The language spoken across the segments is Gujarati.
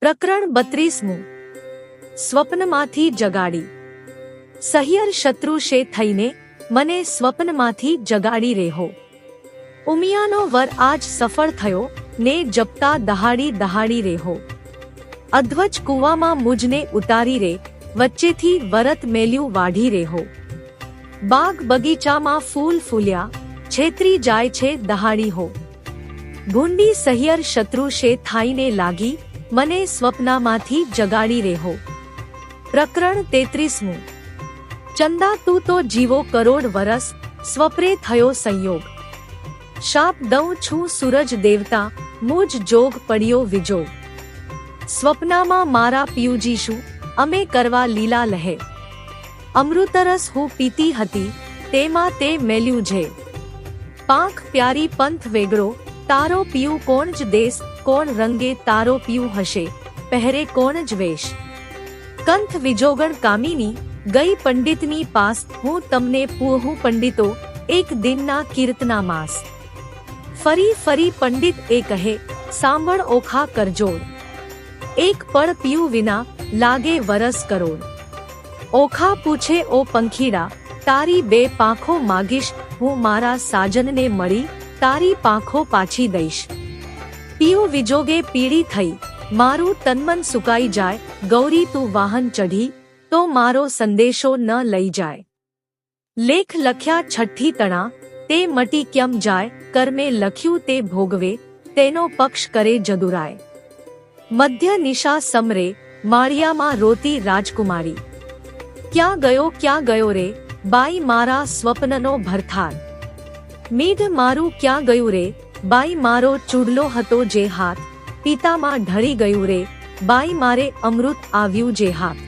પ્રકરણ 32મું સ્વપ્નમાંથી જગાડી। સહિયર શત્રુ શે થઈને મને સ્વપ્નમાંથી જગાડી રેહો। ઉમિયાનો વર આજ સફળ થયો ને જપતા દહાડી દહાડી રેહો। અધ્વજ કૂવામાં મુજને ઉતારી રે વચ્ચેથી વરત મેલ્યું વાઢી રેહો। બાગ બગીચામાં ફૂલ ફૂલ્યા છેતરી જાય છે દહાડી હો। ભૂંડી સહિયર શત્રુ શે થાઈને લાગી મને સ્વપ્નામાંથી જગાડી રેહો। પ્રકરણ 33મું ચંદા તું તો જીવો કરોડ વરસ સ્વપ્રે થયો સંયોગ। શાપ દઉં છું સૂરજ દેવતા મુજ જોગ પડ્યો વિજોગ। સ્વપ્નામાં મારા પિયુજીશું અમે કરવા લીલા લહે। અમૃતરસ હું પીતી હતી તેમાં તે મેલ્યું છે। પાંખ પ્યારી પંથ વેગળો તારો પીયું કોણ જ દેશ કોણ રંગે તારો પીયું હશે પહેરે કોણ જ વેશ। કંથ વિજોગણ કામિની ગઈ પંડિતની પાસ હું તમને પૂહું પંડિતો એક દિનના કીર્તના માસ। ફરી ફરી પંડિત એ કહે સાંભળ ઓખા કરજોડ એક પળ પીયું વિના લાગે વરસ કરોડ। ઓખા પૂછે ઓ પંખીડા તારી બે પાંખો માગીશ હું મારા સાજનને મળી તારી પાંખો પાછી દઈશ। પીયું વિજોગે પીળી થઈ મારું તનમન સુકાઈ જાય ગૌરી તું વાહન ચઢી તો મારો સંદેશો ન લઈ જાય। લેખ લખ્યા છઠ્ઠી તણા તે મટી ક્યમ જાય કર્મે લખ્યું તે ભોગવે તેનો પક્ષ કરે જદુરાય। મધ્ય નિશા સમરે માળિયામાં રોતી રાજકુમારી ક્યાં ગયો રે બાઈ મારા સ્વપ્નનો ભરથાર। મીઢ મારું ક્યાં ગયું રે બાઈ મારો ચૂડલો હતો જે હાથ પિતામાં ઢળી ગયું રે બાઈ મારે અમૃત આવ્યું જે હાથ।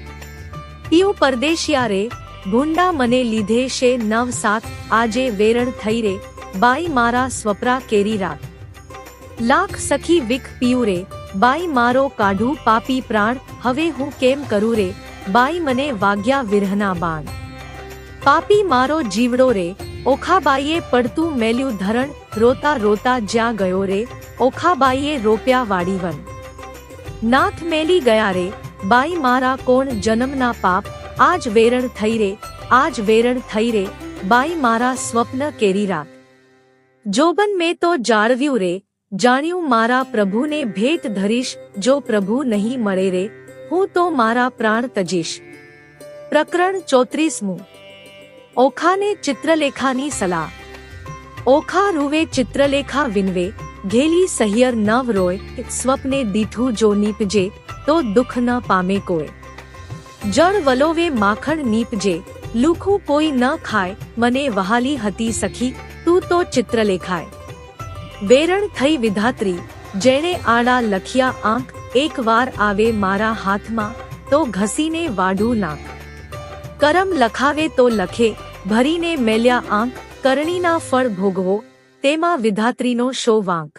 પીયું પરદેશિયા રે ભૂંડા મને લીધે છે નવ સાથ આજે વેરણ થઈ રે બાઈ મારા સ્વપ્રા કેરી રાત। લાખ સખી વિખ પીયું રે બાઈ મારો કાઢું પાપી પ્રાણ હવે હું કેમ કરું રે બાઈ મને વાગ્યા વિરહના બાણ। પાપી મારો જીવડો રે ઓખાબાઈએ પડતું મેલ્યું ધરણ રોતા રોતા જ્યાં ગયો રે ઓખાબાઈએ રોપ્યા વાડીવન। નાથ મેલી ગયા રે બાઈ મારા કોણ જન્મના પાપ આજ વેરણ થઈ રે આજ વેરણ થઈ રે બાઈ મારા સ્વપ્ન કેરી રાત। જોબન મેં તો જાળવ્યું રે જાણ્યું મારા પ્રભુને ભેટ ધરીશ જો પ્રભુ નહીં મળે રે હું તો મારા પ્રાણ તજીશ। પ્રકરણ 34મું ઓખાને ચિત્રલેખાની સલાહ। ઓખા રૂવે ચિત્રલેખા વિનવે ઘેલી સહિયર નવ રોય સ્વપ્ને દીઠું જો નીપજે તો દુઃખ ન પામે કોઈ। જળ વલોવે માખણ નીપજે લુખું કોઈ ન ખાય મને વહાલી હતી સખી તું તો ચિત્રલેખાય। વેરણ થઈ વિધાત્રી જેણે આડા લખ્યા આંખ એક વાર આવે મારા હાથમાં તો ઘસીને વાઢું નાખ। કરમ લખાવે તો લખે ભરીને મેલ્યા આંખ કરણીના ફળ ભોગવો તેમાં વિધાત્રીનો શો વાંક।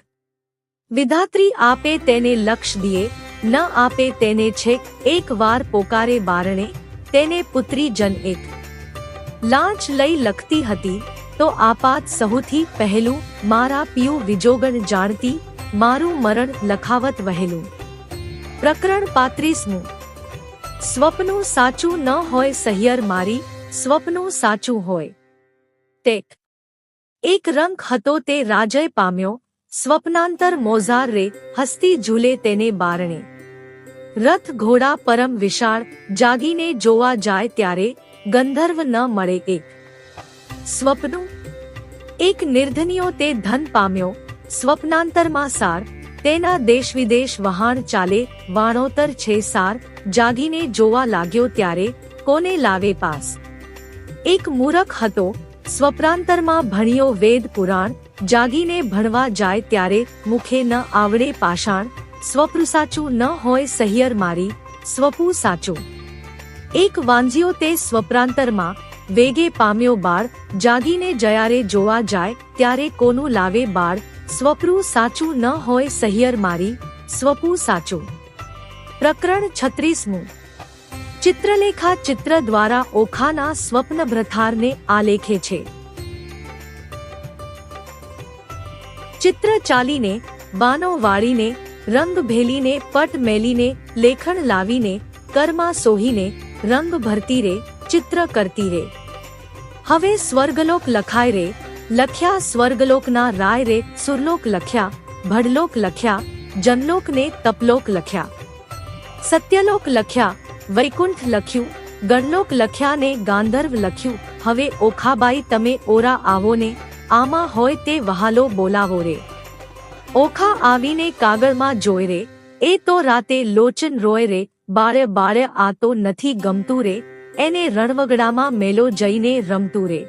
વિધાત્રી આપે તેને લક્ષ દિયે ન આપે તેને છેક એક વાર પોકારે બારણે તેને પુત્રી જન એક। લાંચ લઈ લખતી હતી તો આપાત સહુથી પહેલું મારા પિયું વિજોગણ જાણતી મારું મરણ લખાવત વહેલું। પ્રકરણ 35મું સ્વપ્નું સાચું ન હોય સહિયર મારી સ્વપ્નું સાચું હોય ટેક। એક રંક હતો તે રાજય પામ્યો સ્વપ્નાંતર મોઝાર રે હસ્તી ઝૂલે તેને બારણે। રથ ઘોડા પરમ વિશાળ જાગીને જોવા જાય ત્યારે ગંધર્વ ન મળે એક। સ્વપ્નું એક નિર્ધનિયો તે ધન પામ્યો સ્વપ્નાંતરમાં સાર તેના દેશ વિદેશ વહાણ ચાલે વાણોતર છે સાર જાગીને જોવા લાગ્યો ત્યારે કોને લાવે પાસ। એક મૂરખ હતો સ્વપ્રાંતરમાં ભણ્યો વેદ પુરાણ જાગીને ભણવા જાય ત્યારે મુખે ન આવડે પાષાણ। સ્વપ્ન સાચું ન હોય સહિયર મારી સ્વપુ સાચું। એક વાંઝિયો તે સ્વપ્રાંતરમાં વેગે પામ્યો બાળ જાગીને જયારે જોવા જાય ત્યારે કોનું લાવે બાળ। સ્વપ્રું સાચું ન હોય સહિયર મારી સ્વપુ સાચું। પ્રકરણ 36મું ચિત્રલેખા ચિત્ર દ્વારા ઓખાના સ્વપ્ન ભ્રથારને આલેખે છે। ચિત્ર ચાલીને બાનો વાળીને રંગ ભેલીને પટ મેલીને લેખણ લાવીને કરમાં સોહીને રંગ ભરતી રે ચિત્ર કરતી રે. હવે સ્વર્ગલોક લખાય રે લખ્યા સ્વર્ગલોકના રાય રે સુરલોક લખ્યા ભડલોક લખ્યા જનલોક ને તપલોક લખ્યા. સત્યલોક લખ્યા વૈકુંઠ લખ્યું ગણલોક લખ્યા ને ગાંધર્વ લખ્યું. હવે ઓખાબાઈ તમે ઓરા આવો ને આમાં હોય તે વહાલો બોલાવો રે. ઓખા આવીને કાગળમાં જોય રે એ તો રાતે લોચન રોય રે. બાળે બાળે આ તો નથી ગમતું રે એને રણવગડામાં મેલો જઈને રમતું રે.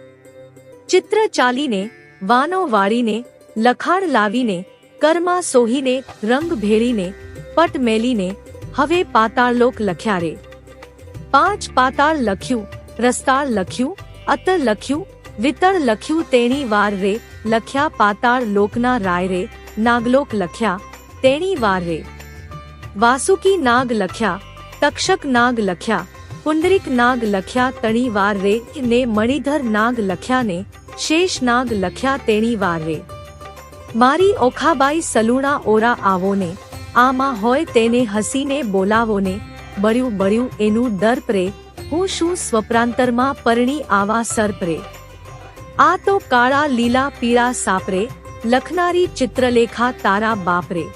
ચિત્ર ચાલીને વાનો વાળીને લખાણ લાવીને કરમાં સોહીને રંગ ભેળીને પટ મેલીને હવે પાતાળલોક લખ્યા રે. 5 પાતાળ લખ્યું રસ્તાળ લખ્યું અતર લખ્યું વિતળ લખ્યું તેણી વાર રે લખ્યા પાતાળ લોકના રાય રે નાગલોક લખ્યા તેણી વાર રે. વાસુકી નાગ લખ્યા તક્ષક નાગ લખ્યા પુંડરીક નાગ લખ્યા તણી વાર રે ને મણિધર નાગ લખ્યા ને શેષ નાગ લખ્યા તેણી વાર રે. મારી ઓખાબાઈ સલુણા ઓરા આવો ને આમાં હોય તેને હસીને બોલાવો ને બળ્યું બળ્યું એનું દર્પ રે હું શું સ્વપ્રાંતરમાં પરણી આવા સર્પ રે. આ તો કાળા લીલા પીળા સાપ રે લખનારી ચિત્રલેખા તારા બાપ રે.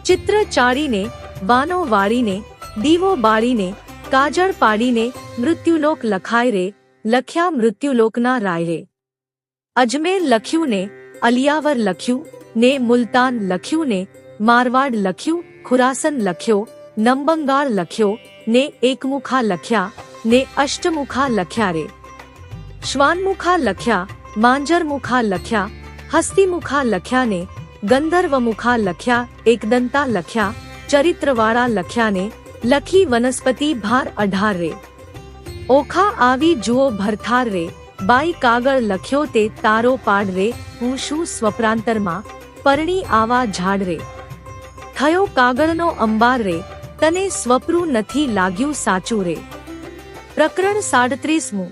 ચિત્ર ચાળીને વાનો વાળીને દીવો બાળીને કાજળ પાડીને મૃત્યુલોક લખાય રે લખ્યા મૃત્યુલોકના રાય રે. અજમેર લખ્યું ને અલિયાવર લખ્યું ને મુલતાન લખ્યું ને મારવાડ લખ્યું ખુરાસન લખ્યો નંબંગાળ લખ્યો ને એકમુખા લખ્યા ને અષ્ટમુખા લખ્યા રે. શ્વાનમુખા લખ્યા માંજરમુખા લખ્યા હસ્તિમુખા લખ્યા ને ગંધર્વમુખા લખ્યા એકદંતા લખ્યા ચરિત્રવાળા લખ્યા ને લખી વનસ્પતિ ભાર 18 રે. ઓખા આવી જુઓ ભરથાર રે બાઈ કાગળ લખ્યો તે તારો પાડ રે હું શું સ્વપ્રાંતરમાં પરણી આવા ઝાડ રે. થયો કાગળનો અંબાર રે તને સ્વપ્રું નથી લાગ્યું સાચું રે. પ્રકરણ 37મું.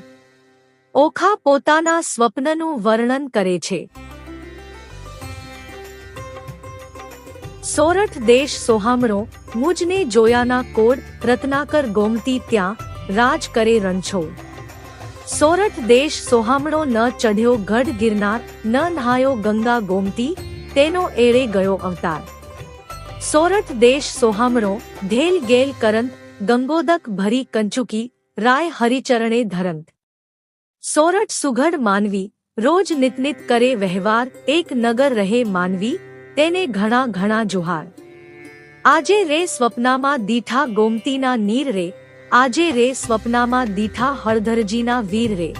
ઓખા પોતાના સ્વપ્નનું વર્ણન કરે છે. સોરઠ દેશ સોહામણો મુજને જોયાના કોડ રત્નાકર ગોમતી ત્યાં રાજ કરે રણછોડ. સોરઠ દેશ સોહામણો ન ચઢ્યો ગઢ ગિરનાર ન નહાયો ગંગા ગોમતી તેનો એળે ગયો અવતાર. સોરઠ દેશ સોહામણો ધેલ ગેલ કરંત ગંગોદક ભરી કંચુકી રાય હરિચરણે ધરંત. સોરઠ સુઘડ માનવી રોજ નિતનિત કરે વહેવાર એક નગર રહે માનવી તેને ઘણા ઘણા જોહાર. આજે રે સ્વપ્નામાં દીઠા ગોમતીના નીર રે આજે રે સ્વપ્નામાં દીઠા હળધરજીના વીર રે.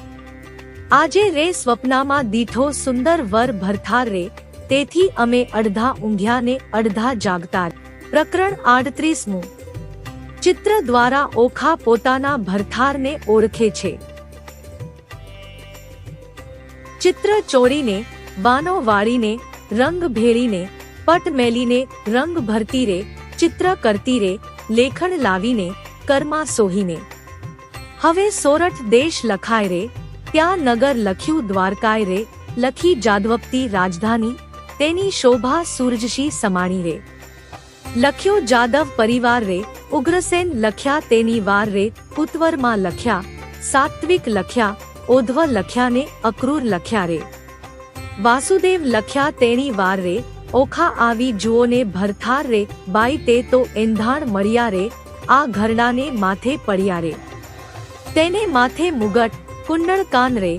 આજે રે સ્વપ્નામાં દીઠો સુંદર વર ભરથાર રે તેથી અમે અડધા ઊંઘ્યા ને અડધા જાગતા. પ્રકરણ 38મું. ચિત્ર દ્વારા ઓખા પોતાના ભરથારને ઓળખે છે. ચિત્ર ચોરીને વાનો વાળીને રંગ ભેળીને પટ મેલીને રંગ ભરતી રે ચિત્ર કરતી રે લેખણ લાવીને કરમાં સોહીને. હવે સોરઠ દેશ લખાય રે ત્યાં નગર લખ્યું દ્વારકાય રે લખી જાદવપતી રાજધાની તેની શોભા સૂરજશી સમાણી રે. લખ્યો જાદવ પરિવાર રે ઉગ્રસેન લખ્યા તેની વાર રે કુતવરમાં લખ્યા સાત્વિક લખ્યા ઓધ્વ લખ્યા ને અક્રૂર લખ્યા રે. વાસુદેવ લખ્યા તેની વાર રે ઓખા આવી જુઓ ને ભરથાર રે બાઈ તે તો એંધાણ મળ્યા રે આ ઘરડાને માથે પડ્યા રે. તેને માથે મુગટ કુંડળ કાન રે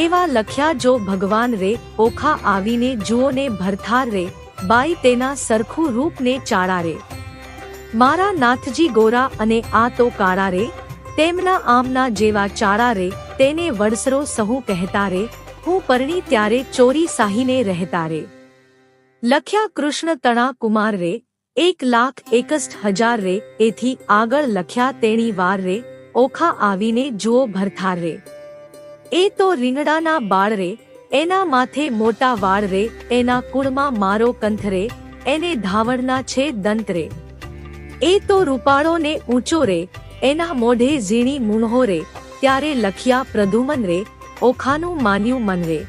એવા લખ્યા જો ભગવાન રે ઓખા આવીને જુઓ ને ભરથાર રે બાઈ તેના સરખું રૂપને ચાળા રે. મારા નાથજી ગોરા અને આ તો કાળા રે તેમના આમના જેવા ચાળા રે તેને વડસરો સહુ કહેતા રે હું પરણી ત્યારે ચોરી સાહીને રહેતા રે. લખ્યા કૃષ્ણ તણા કુમાર રે 1,61,000 રે એથી આગળ લખ્યા તેણી વાર રે ઓખા આવીને જુઓ ભરથાર રે. એ તો રીંગણાના બાળ રે એના માથે મોટા વાળ રે એના કુળમાં મારો કંથ રે એને ધાવણના છે દંત રે. એ તો રૂપાળો ને ઊંચો રે એના મોઢે ઝીણી મૂણહો રે ત્યારે લખ્યા પ્રદુમન રે ઓખાનું માન્યું મન રે.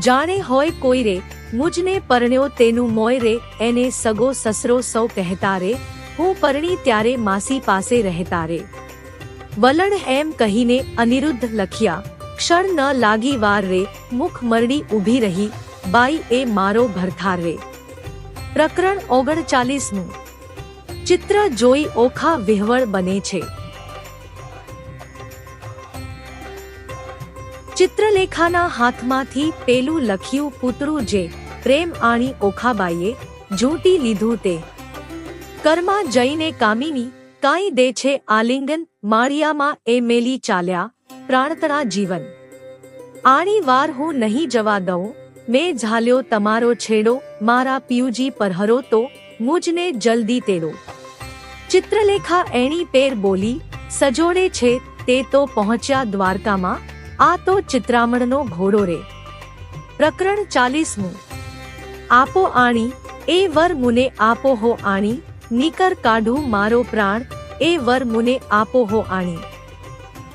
જાણે હોય કોઈ રે મુજને પરણ્યો તેનું મોય રે, એને સગો સસરો સૌ કહેતા રે, હું પરણી ત્યારે માસી પાસે રહેતા રે. વલણ એમ કહીને અનિરુદ્ધ લખ્યા, ક્ષણ ન લાગી વાર રે, મુખ મરડી ઊભી રહી, બાઈ એ મારો ભરથાર રે. પ્રકરણ 39. ચિત્ર જોઈ ઓખા વિહવળ બને છે. ચિત્રલેખાના હાથમાંથી પેલું લખ્યું પૂતળું જે પ્રેમ આણી ઓખાબાઈએ ઝૂંટી લીધું તે. કરમાં જઈને કામિની કાંઈ દે છે આલિંગન, માળિયામાં એ મેલી ચાલ્યા પ્રાણતણા જીવન. આણી વાર હું નહીં જવા દઉં, મેં ઝાલ્યો તમારો છેડો, મારા પિયુજી પરહરો તો મુજને જલ્દી તેડો. ચિત્રલેખા એણી પેર બોલી, સજોડે છે તે તો પહોંચ્યા દ્વારકામાં, આ તો ચિત્રામણનો ઘોડો રે. પ્રકરણ 40. આપો આણી, એ વર મુને આપો હો આણી, નીકર કાઢું મારો પ્રાણ, એ વર મુને આપો હો આણી.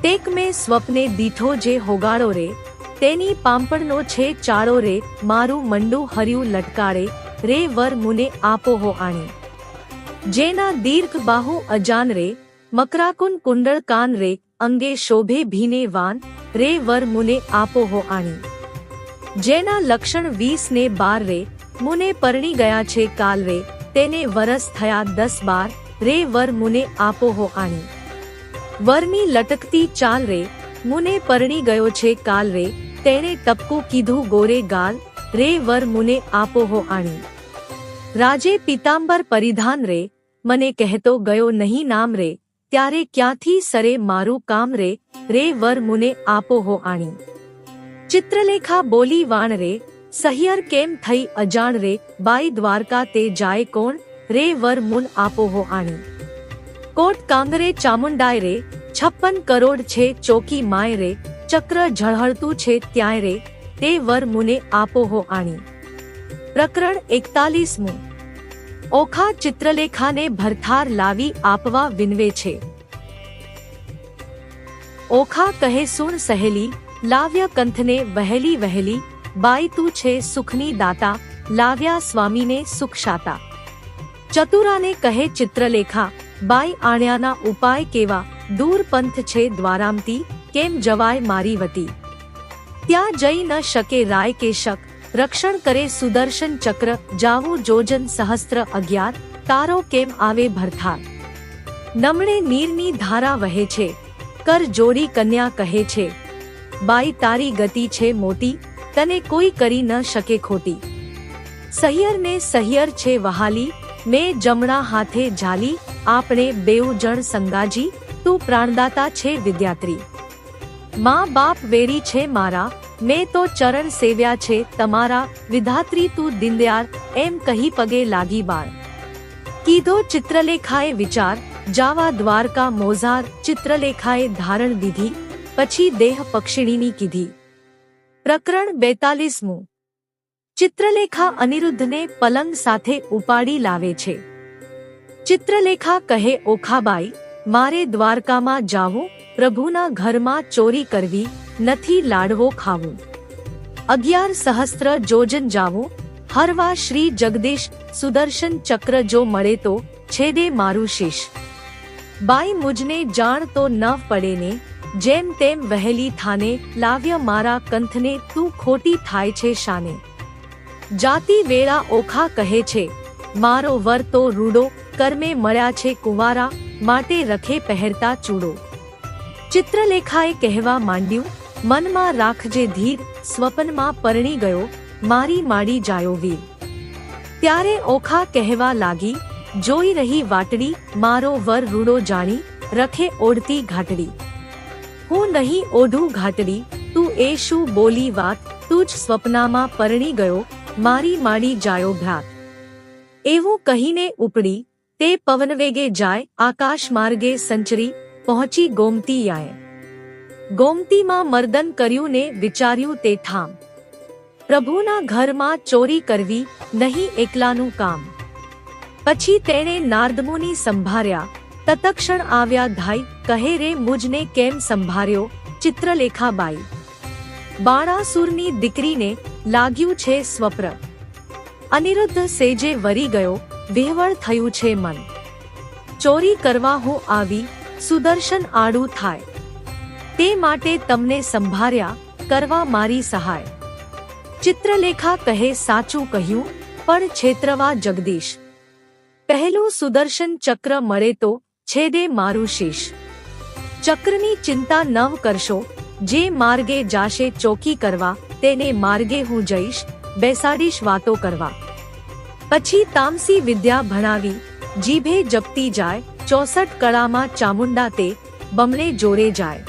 તેક મેં સ્વપ્ને દીઠો જે હોગાડો રે, તેની પાંપણનો છે ચાળો રે, મારું મંડું હર્યું લટકાડે, રે વર મુને આપો હો આણી. જેના દીર્ઘ બાહુ અજાન રે, મકરાકુન કુંડળ કાન રે, અંગે શોભે ભીને વાન, રે વર મુને આપો હો આણી. જેના લક્ષણ 20 ને 12 રે, મુને પરણી ગયા છે કાલ રે, તેને વરસ થયા 10-12, રે વર મુને આપો હો આણી. વરની લટકતી ચાલ રે, મુને પરણી ગયો છે કાલ રે, તેણે ટપકું કીધું ગોરે ગાલ, રે વર મુને આપો હો આણી. રાજે પિતાંબર પરિધાન રે, મને કહેતો ગયો નહીં નામ રે, ત્યારે ક્યાંથી સરે મારું કામ રે, રે વર મુને આપો હો આણી. ચિત્રલેખા બોલી વાણ રે, સહિયર કેમ થઈ અજાણ રે, બાઈ દ્વારકા તે જાય કોણ, રે વર મુન આપો હો આણી. કોટ કાંગરે ચામુંડાય રે, 56 કરોડ છે ચોકી માય રે, ચક્ર ઝળહળતું છે ત્યાંય રે, તે વર મુને આપો હો આણી. પ્રકરણ 41. ઓખા ચિત્રલેખાને ભરથાર લાવી આપવા વિનવે છે. ઓખા કહે સુણ સહેલી, લાવ્ય કંથને વહેલી વહેલી, બાઈ તું છે સુખની દાતા, લાવ્યા સ્વામીને સુખ શાતા. ચતુરાને કહે ચિત્રલેખા, બાઈ આણ્યાના ઉપાય કેવા, દૂર પંથ છે દ્વારામતી, કેમ જવાય મારી વતી. ત્યાં જઈ ન શકે રાય કે શક, રક્ષણ કરે સુદર્શન ચક્ર, જાવું જોજન સહસ્ત્ર 11, તારો કેમ આવે ભરથાર. નમણે નીરની ધારા વહે છે, કર જોડી કન્યા કહે છે, બાઈ તારી ગતિ છે મોટી, તને કોઈ કરી ન શકે ખોટી. સહિયર ને સહિયર છે વહાલી, મેં જમણા હાથે ઝાલી, આપણે બેઉ જણ સંગાજી, તું પ્રાણદાતા છે વિદ્યાત્રી. માં બાપ વેરી છે મારા, મેં તો ચરણ સેવ્યા છે તમારા, વિધાત્રી તું દીનદયાળ, એમ કહી પગે લાગી બાળ. કીધો ચિત્રલેખાએ વિચાર, જાવા દ્વારકા મોઝાર, ચિત્રલેખાએ ધારણ દીધી, પછી દેહ પક્ષિણીની કીધી. પ્રકરણ 42. ચિત્રલેખા અનિરુદ્ધને પલંગ સાથે ઉપાડી લાવે છે. ચિત્રલેખા કહે ઓખાબાઈ, મારે દ્વારકામાં જાવું, પ્રભુના ઘરમાં ચોરી કરવી, નથી લાડવો ખાવું. 11 સહસ્ત્ર જોજન જાવું, હરવા શ્રી જગદીશ, સુદર્શન ચક્ર જો મળે તો છેદે મારું શીશ. બાઈ મુજને જાણ તો ન પડે ને, જેમ તેમ વહેલી થાને, લાવ્ય મારા કંથને, તું ખોટી થાય છે શાને. જાતિ વેળા ઓખા કહે છે, મારો વર તો રૂડો, કર્મે મળ્યા છે કુંવારા, માટે રખે પહેરતા ચૂડો. ચિત્રલેખાએ કહેવા માંડ્યું, મનમાં રાખજે ધીર, સ્વપ્નમાં પરણી ગયો, મારી માડી જાયો વીર. ત્યારે ઓખા કહેવા લાગી, જોઈ રહી વાટડી, મારો વર રૂડો જાણી, રખે ઓઢતી ઘાટડી. હું નહીં ઓઢું ઘાટડી, તું એ શું બોલી વાત, તું જ સ્વપ્નામાં પરણી ગયો, મારી માડી જાયો ભ્રાત. એવું કહીને ઉપડી, તે પવનવેગે જાય, આકાશ માર્ગે સંચરી, પહોંચી ગોમતી યાએ. ગોમતીમાં મર્દન કર્યું ને વિચાર્યું તે ઠામ, પ્રભુના ઘરમાં ચોરી કરવી, નહીં એકલાનું કામ. પછી તેણે નારદમુનિ સંભાર્યા, તતક્ષણ આવ્યા ધાઈ, કહે રે મુજને કેમ સંભાર્યો, ચિત્રલેખાબાઈ. બાણાસુરની દીકરીને લાગ્યું છે સ્વપ્ન, અનિરુદ્ધ સેજે વરી ગયો, વિહવળ થયું છે મન. ચોરી કરવા હું આવી, સુદર્શન આડું થાય. તે માટે તમને સંભાળ્યા, કરવા મારી સહાય. ચિત્રલેખા કહે સાચું કહ્યું, પણ છેતરવા જગદીશ. પહેલું સુદર્શન ચક્ર મળે તો છેદે મારું શીશ. ચક્રની ચિંતા નવ કરશો, જે માર્ગે જાશે ચોકી કરવા, તેને માર્ગે હું જઈશ, બેસાડીશ વાતો કરવા. પછી તામસી વિદ્યા ભણાવી, જીભે જપતી જાય, 64 કળામાં ચામુંડા તે બમણે જોડે જાય.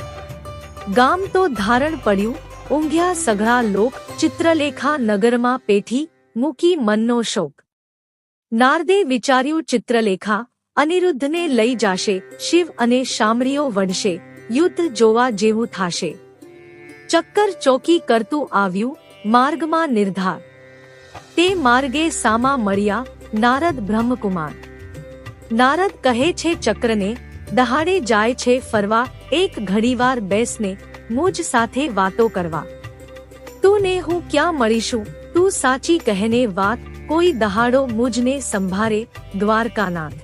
ગામ તો ધારણ પડ્યું, ઊંઘ્યા સઘળા લોક, ચિત્રલેખા નગરમાં પેઠી મૂકી મનનો શોક. નારદે વિચાર્યું ચિત્રલેખા અનિરુદ્ધને લઈ જાશે, શિવ અને શામળીઓ વઢશે, યુદ્ધ જોવા જેવું થાશે. ચક્કર ચોકી કરતું આવ્યું, માર્ગમાં નિર્ધાર. તે માર્ગે સામા મળ્યા નારદ બ્રહ્મકુમાર. નારદ કહે છે ચક્રને, દહાડે જાય છે ફરવા, એક ઘડીવાર બેસને મુજ સાથે વાતો કરવા. તું ને હું ક્યાં મળીશું, તું સાચી કહેને વાત, કોઈ દહાડો મુજને સંભારે દ્વારકાનાથ.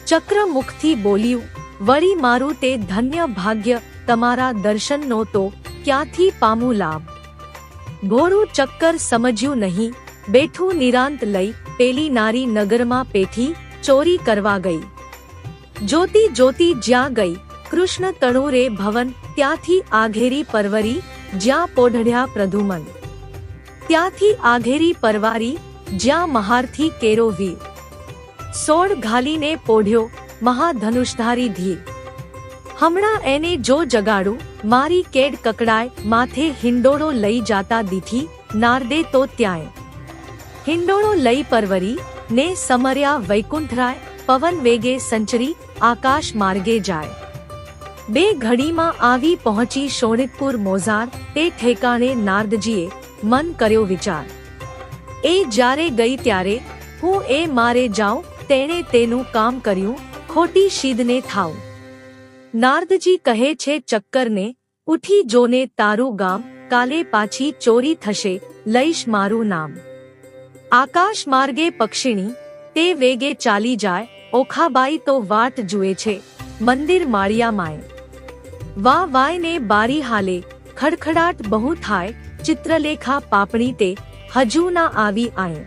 ચક્ર મુખથી બોલ્યું, વળી મારું તે ધન્ય ભાગ્ય, તમારા દર્શનનો તો ક્યાંથી પામું લાભ. ઘોડું ચક્કર સમજ્યું નહીં, બેઠું નિરાંત લઈ, પેલી નારી નગરમાં પેઠી ચોરી કરવા ગઈ. જોતી જોતી જ્યાં ગઈ, કૃષ્ણ તણુરે ભવન, ત્યાંથી આઘેરી પરવરી, જ્યાં પોઢડ્યા પ્રધુમન. ત્યાંથી આઘેરી પરવારી, જ્યાં મહારથી કેરો વીર. સોળ ઘાલીને પોઢ્યો, મહાધનુષધારી ધીર. હમણાં એને જો જગાડું, મારી કેડ કકડાય, માથે હિંડોળો લઈ જાતા દીઠી, નારદે તો ત્યાંય. હિંડોળો લઈ પરવરી, ને સમર્યા વૈકુંઠરાય, પવન વેગે સંચરી, આકાશ માર્ગે જાય. બે ઘડીમાં આવી પહોંચી શોણિતપુર મોઝાર, તે ઠેકાણે નારદજીએ મન કર્યો વિચાર. એ જ્યારે ગઈ ત્યારે હું એ મારે જાઉં, તેણે તેનું કામ કર્યું, ખોટી શીદને થાઉં. નારદજી કહે છે ચક્કરને, ઉઠી જોને તારું ગામ, કાલે પાછી ચોરી થશે, લઈશ મારું નામ. આકાશ માર્ગે પક્ષિણી, તે વેગે ચાલી જાય, ઓખાબાઈ તો વાટ જુએ છે, મંદિર માળિયા માય. વા વાયને બારી હાલે, ખડખડાટ બહુ થાય, ચિત્રલેખા પાપણી તે હજુ ના આવી આય.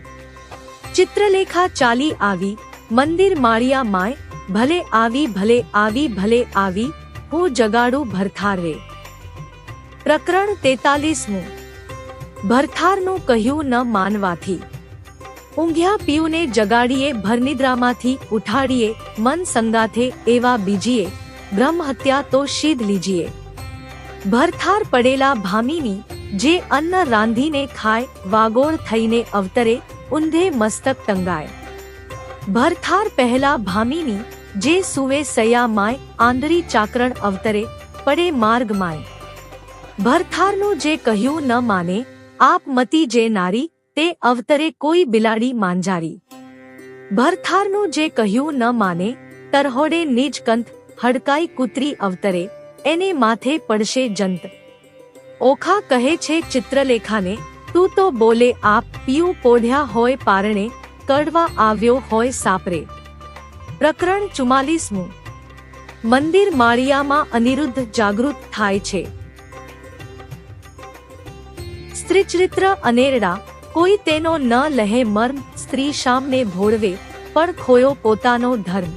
ચિત્રલેખા ચાલી આવી, મંદિર માળિયા માય, ભલે આવી ભલે આવી ભલે આવી, હું જગાડું ભરથાર રે. પ્રકરણ 43. ભરથારનું કહ્યું ન માનવાથી. ઊંઘ્યા પિયુને જગાડીએ, ભરનિદ્રામાંથી ઉઠાડીએ, મન સંગાથે એવા બીજીએ, બ્રહ્મહત્યા તો શીધ લીજીએ. ભરથાર પડેલા ભામીની, જે અન્ન રાંધીને ખાય, વાગોળ થઈને અવતરે, ઊંધે મસ્તક ટંગાય. ભરથાર પહેલા ભામીની, જે સુવે સયા માય, આંધળી ચાકરણ અવતરે, પડે માર્ગ માય. ભરથારનું જે કહ્યું ન માને, આપ મતી જે નારી, તે અવતરે કોઈ બિલાડી માંજારી. ભરથારનું જે કહ્યું ન માને, તરહોડે નિજ કંથ, હડકાઈ કૂતરી અવતરે, એને માથે પડશે જંત. ઓખા કહે છે ચિત્રલેખાને, તું તો બોલે આપ, પિયું પોઢ્યા હોય પારણે, કડવા આવ્યો હોય સાપરે. પ્રકરણ 44. મંદિર માળિયામાં અનિરુદ્ધ જાગૃત થાય છે. સ્ત્રીચરિત્ર અનેરડા, કોઈ તેનો ન લહે મર્મ, સ્ત્રી શામને ભોળવે, પણ ખોયો પોતાનો ધર્મ.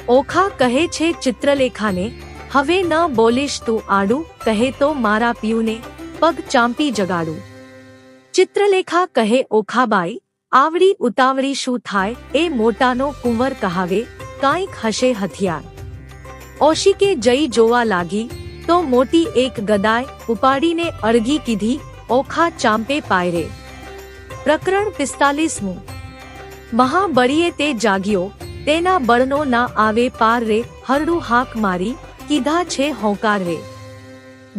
ઓખા કહે છે ચિત્રલેખાને, હવે ન બોલીશ તું આડું, કહે તો મારા પિયુને પગ ચાંપી જગાડું. ચિત્રલેખા કહે ઓખાબાઈ, આવડી ઉતાવળી શું થાય, એ મોટાનો કુંવર કહાવે, કાંઈક હશે હથિયાર. ઓશિકે જઈ જોવા લાગી, તો મોટી એક ગદાય ઉપાડીને અળગી કીધી, ઓખા ચાંપે પાયરે. પ્રકરણ 45. મહાબળીએ તે જાગ્યો, તેના બળનો ના આવે પાર રે, હરડું હાક મારી, કીધા છે હોંકાર રે.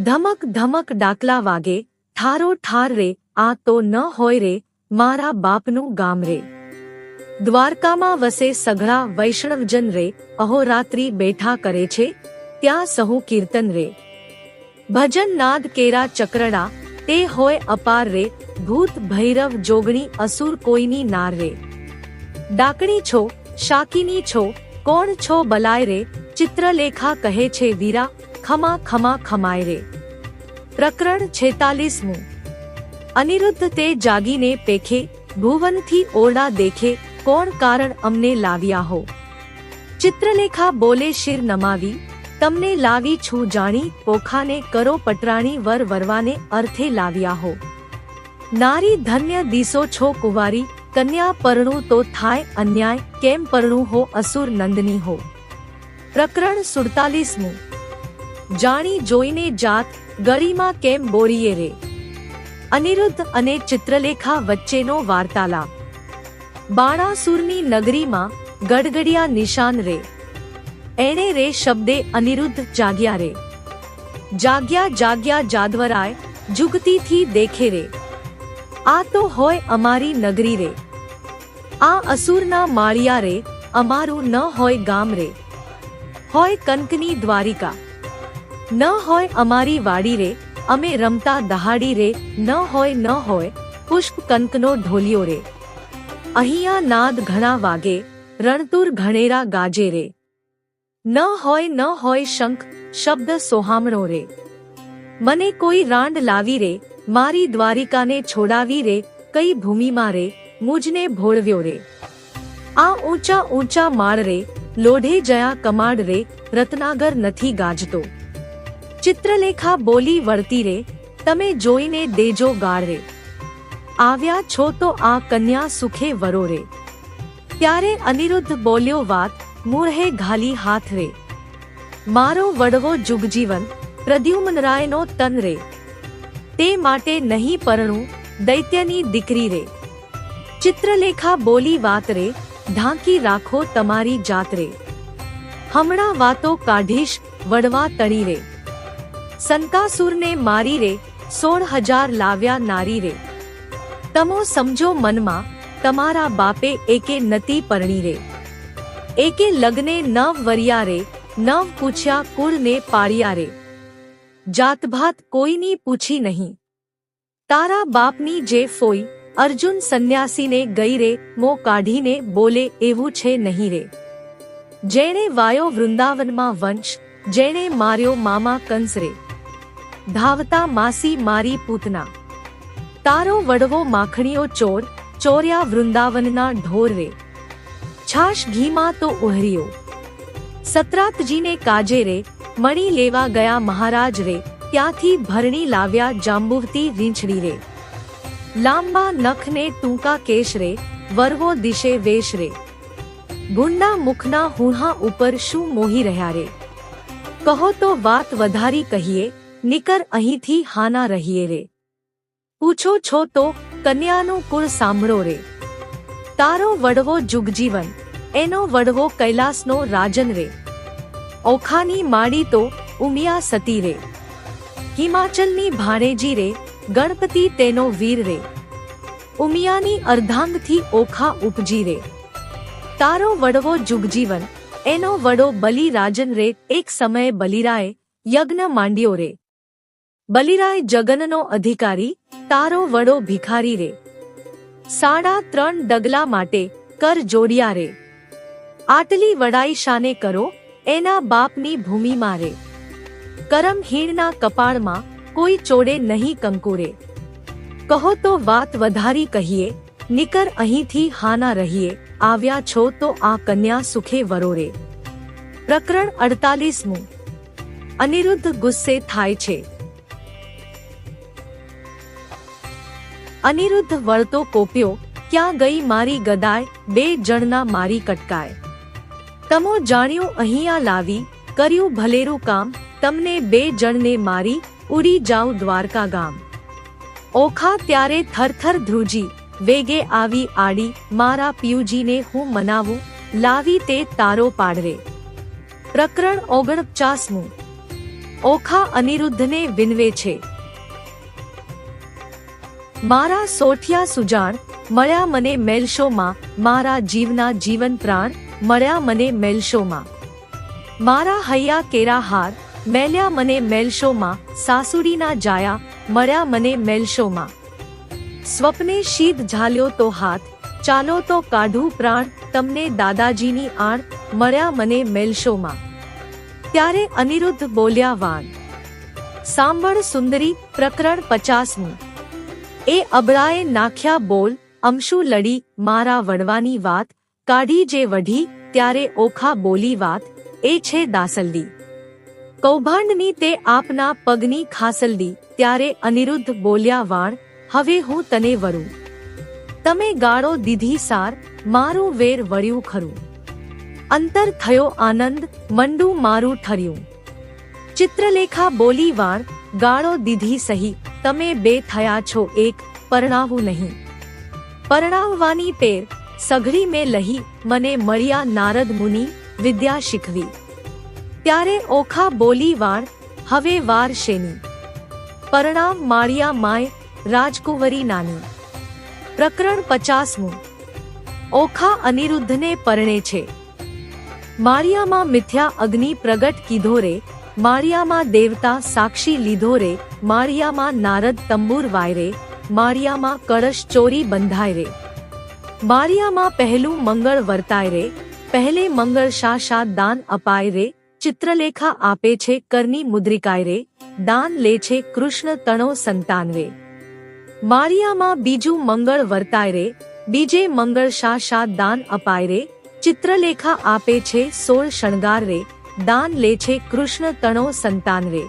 ધમક ધમક ડાકલા વાગે, ઠારો ઠાર રે, આ તો ન હોય રે, મારા બાપનું ગામ રે. દ્વારકામાં વસે સઘળા વૈષ્ણવજન રે, અહોરાત્રી બેઠા કરે છે, ત્યાં સહુ કીર્તન રે. ભજન નાદ કેરા ચક્રડા, તે હોય અપાર રે, ભૂત ભૈરવ જોગણી અસુર કોઈની નાર રે. ડાકણી છો, શાકીની છો, કોણ છો બલાય રે, ચિત્રલેખા કહે છે વીરા, ખમા ખમા ખમાય રે. પ્રકરણ 46. અનિરુદ્ધ તે જાગીને પેખે, ભુવનથી ઓરડા દેખે, કોણ કારણ અમને લાવ્યા હો. ચિત્રલેખા બોલે શિર નમાવી, તમને લાવી છું જાણી, પોખાને કરો પટરાણી વર વરવાને અર્થે લાવ્યા હો. નારી ધન્ય દિસો છો કુંવારી, કન્યા પરણું તો થાય અન્યાય, કેમ પરણું હો અસુર નંદની હો. પ્રકરણ 47. જાણી જોઈને જાત, ગળીમાં કેમ બોરીએ રે. અનિરુદ્ધ અને ચિત્રલેખા વચ્ચેનો વાર્તાલાપ. બાણાસુરની નગરીમાં ગડગડિયા નિશાન રે. એણે રે શબ્દે અનિરુદ્ધ જાગ્યા રે. જાગ્યા જાગ્યા જાદવરાય, જુગતીથી દેખે રે. આ તો હોય અમારી નગરી રે. આ અસુરના માળિયા રે, અમારું ન હોય ગામ રે. હોય કંકની દ્વારિકા, ન હોય અમારી વાડી રે, અમે રમતા દહાડી રે, ન હોય પુષ્પ કંકનો ઢોલિયો રે. અહીંયા નાદ ઘણા વાગે, રણતુર ઘણેરા ગાજે રે. ન હોય શંખ શબ્દ સોહામણો રે. મને કોઈ રાંડ લાવી રે, મારી દ્વારિકાને છોડાવી રે, કઈ ભૂમિમાં રે, મુજને ભોળવ્યો રે. આ ઊંચા ઊંચા માળ રે, લોઢે જયા કમાડ રે, રત્નાગર નથી ગાજતો. ચિત્રલેખા બોલી વળતી રે, તમે જોઈને દેજો ગાળ રે. આવ્યા છો તો આ કન્યા સુખે વરો રે. ત્યારે અનિરુદ્ધ બોલ્યો વાત, મૂળહે ઘાલી હાથ રે. મારો વડવો જુગજીવન, પ્રદ્યુમ્નરાયનો તન રે. તે માટે નહીં પરણું, દૈત્યની દીકરી રે. ચિત્રલેખા બોલી વાત રે, ઢાંકી રાખો તમારી જાત રે. હમણાં વાતો કાઢીશ, વડવા તણી રે. સંકાસુરને મારી રે, 16,000 લાવ્યા નારી રે. તમો સમજો મનમાં, તમારા બાપે એકે નતી પરણી રે. એકે લગ્ને 9 વર્યા રે, 9 પૂછ્યા કુળને પાળ્યા રે. જાતભાત કોઈની પૂછી નહીં. તારા બાપની જે ફોઈ, અર્જુન સંન્યાસીને ગઈ રે, મો કાઢીને બોલે એવું છે નહીં રે. જેણે વાયો વૃંદાવનમાં વંશ, જેણે માર્યો મામા કંસ રે. ધાવતા માસી મારી પૂતના. તારો વડવો માખણીઓ ચોર, ચોર્યા વૃંદાવનના ઢોર રે. છાશ ઘીમાં તો ઉહર્યો. સત્રાતજીને કાજે રે, મણી લેવા ગયા મહારાજ રે, ત્યાંથી ભરણી લાવ્યા જાંબુવતી રીંછડી રે. લાંબા નખને ટૂંકા કેશ રે, વરવો દિશે વેશ રે. ગુંડા મુખના હુંહા ઉપર શું મોહી રહ્યા રે. કહો તો વાત વધારી કહીએ, નિકર અહીંથી હાના રહીએ રે. પૂછો છો તો કન્યાનું કુળ સાંભળો રે. તારો વડવો જુગજીવન, એનો વડવો કૈલાસનો રાજન રે. ઓખાની માડી તો ઉમિયા સતી રે. હિમાચલની ભાણેજી રે, ગણપતિ તેનો વીર રે. ઉમિયાની અર્ધાંગથી ઓખા ઉપજી રે. તારો વડવો જુગજીવન, એનો વડો બલિ રાજન રે. એક સમયે બલિરાએ યજ્ઞ માંડ્યો રે. બલિરાય જગનનો અધિકારી, તારો વડો ભિખારી રે. 3.5 ડગલા માટે કર જોડિયા રે. આટલી વડાઈ શાને કરો, એના બાપની ભૂમિમાં રે. કરમહીણના કપાળમાં કોઈ ચોડે નહીં કંકુ રે. કહો તો વાત વધારી કહીએ, નિકર અહીંથી હાના રહીએ. આવ્યા છો તો આ કન્યા સુખે વરો રે. પ્રકરણ 48. અનિરુદ્ધ ગુસ્સે થાય છે. અનિરુદ્ધ વળતો કોપ્યો, ક્યાં ગઈ મારી ગદાય, 2 જણના મારી કટકાય. તમો જાણ્યું અહીંયા લાવી, કર્યું ભલેરું કામ, તમને 2 જણને મારી, ઉડી જાઉં દ્વારકા ગામ. ઓખા ત્યારે થરથર ધ્રુજી, વેગે આવી આડી, મારા પિયુજીને હું મનાવું, લાવી તે તારો પાડરે. પ્રકરણ 49. ઓખા અનિરુદ્ધને વિનવે છે. મારા સોઠિયા સુજાણ, મળ્યા મને મેલશોમાં, મારા જીવના જીવન પ્રાણ, મળ્યા મને મેલશોમાં. મારા હૈયા કેરા હાર, મેલ્યા મને મેલશોમાં, સાસુડીના જાયા, મળ્યા મને મેલશોમાં. સ્વપ્ને શીદ ઝાલ્યો તો હાથ, ચાલો તો કાઢું પ્રાણ, તમને દાદાજીની આણ, મળ્યા મને મેલશોમાં. ત્યારે અનિરુદ્ધ બોલ્યા વાણ. સાંભળ સુંદરી, પ્રકરણ 50મું. એ અબળાએ નાખ્યા બોલ, અમશું લડી, મારા વડવાની વાત, કાઢી જે વઢી, ત્યારે ઓખા બોલી વાત, એ છે દાસલડી. કૌભાંડની તે આપના પગની ખાસલડી, ત્યારે અનિરુદ્ધ બોલ્યા વાણ, હવે હું તને વરું. તમે ગાળો દીધી સાર, મારું વેર વળ્યું ખરું. અંતર થયો આનંદ, મંડું મારું ઠર્યું. ચિત્રલેખા બોલી વાણ, ગાળો દીધી સહી, તમે બે થયા છો એક, પરણાવું નહીં. પરણાવવાની પેર સઘળી મેં લહી, મને મળ્યા નારદ મુનિ, વિદ્યા શીખવી. ત્યારે ઓખા બોલી વાણ, હવે વાર શેની. પરણાવ માળિયા માય, રાજકુંવરી નાની. પ્રકરણ 50મું. ઓખા અનિરુદ્ધને પરણે છે. માળિયામાં મિથ્યા અગ્નિ પ્રગટ કીધો રે, માળિયામાં દેવતા સાક્ષી લીધો રે, માળિયામાં નારદ તંબુર વાય રે, માળિયામાં કળશ ચોરી બંધાય રે. માળિયામાં પહેલું મંગળ વર્તાય રે, પહેલે મંગળ શા દાન અપાય રે, ચિત્રલેખા આપે છે કરની મુદ્રિકાય રે, દાન લે છે કૃષ્ણ તણો સંતાન રે. માળિયામાં બીજું મંગળ વર્તાય રે, બીજે મંગળ શા દાન અપાય રે, ચિત્રલેખા આપે છે 16 શણગાર રે, દાન લે છે કૃષ્ણ તણો સંતાન રે.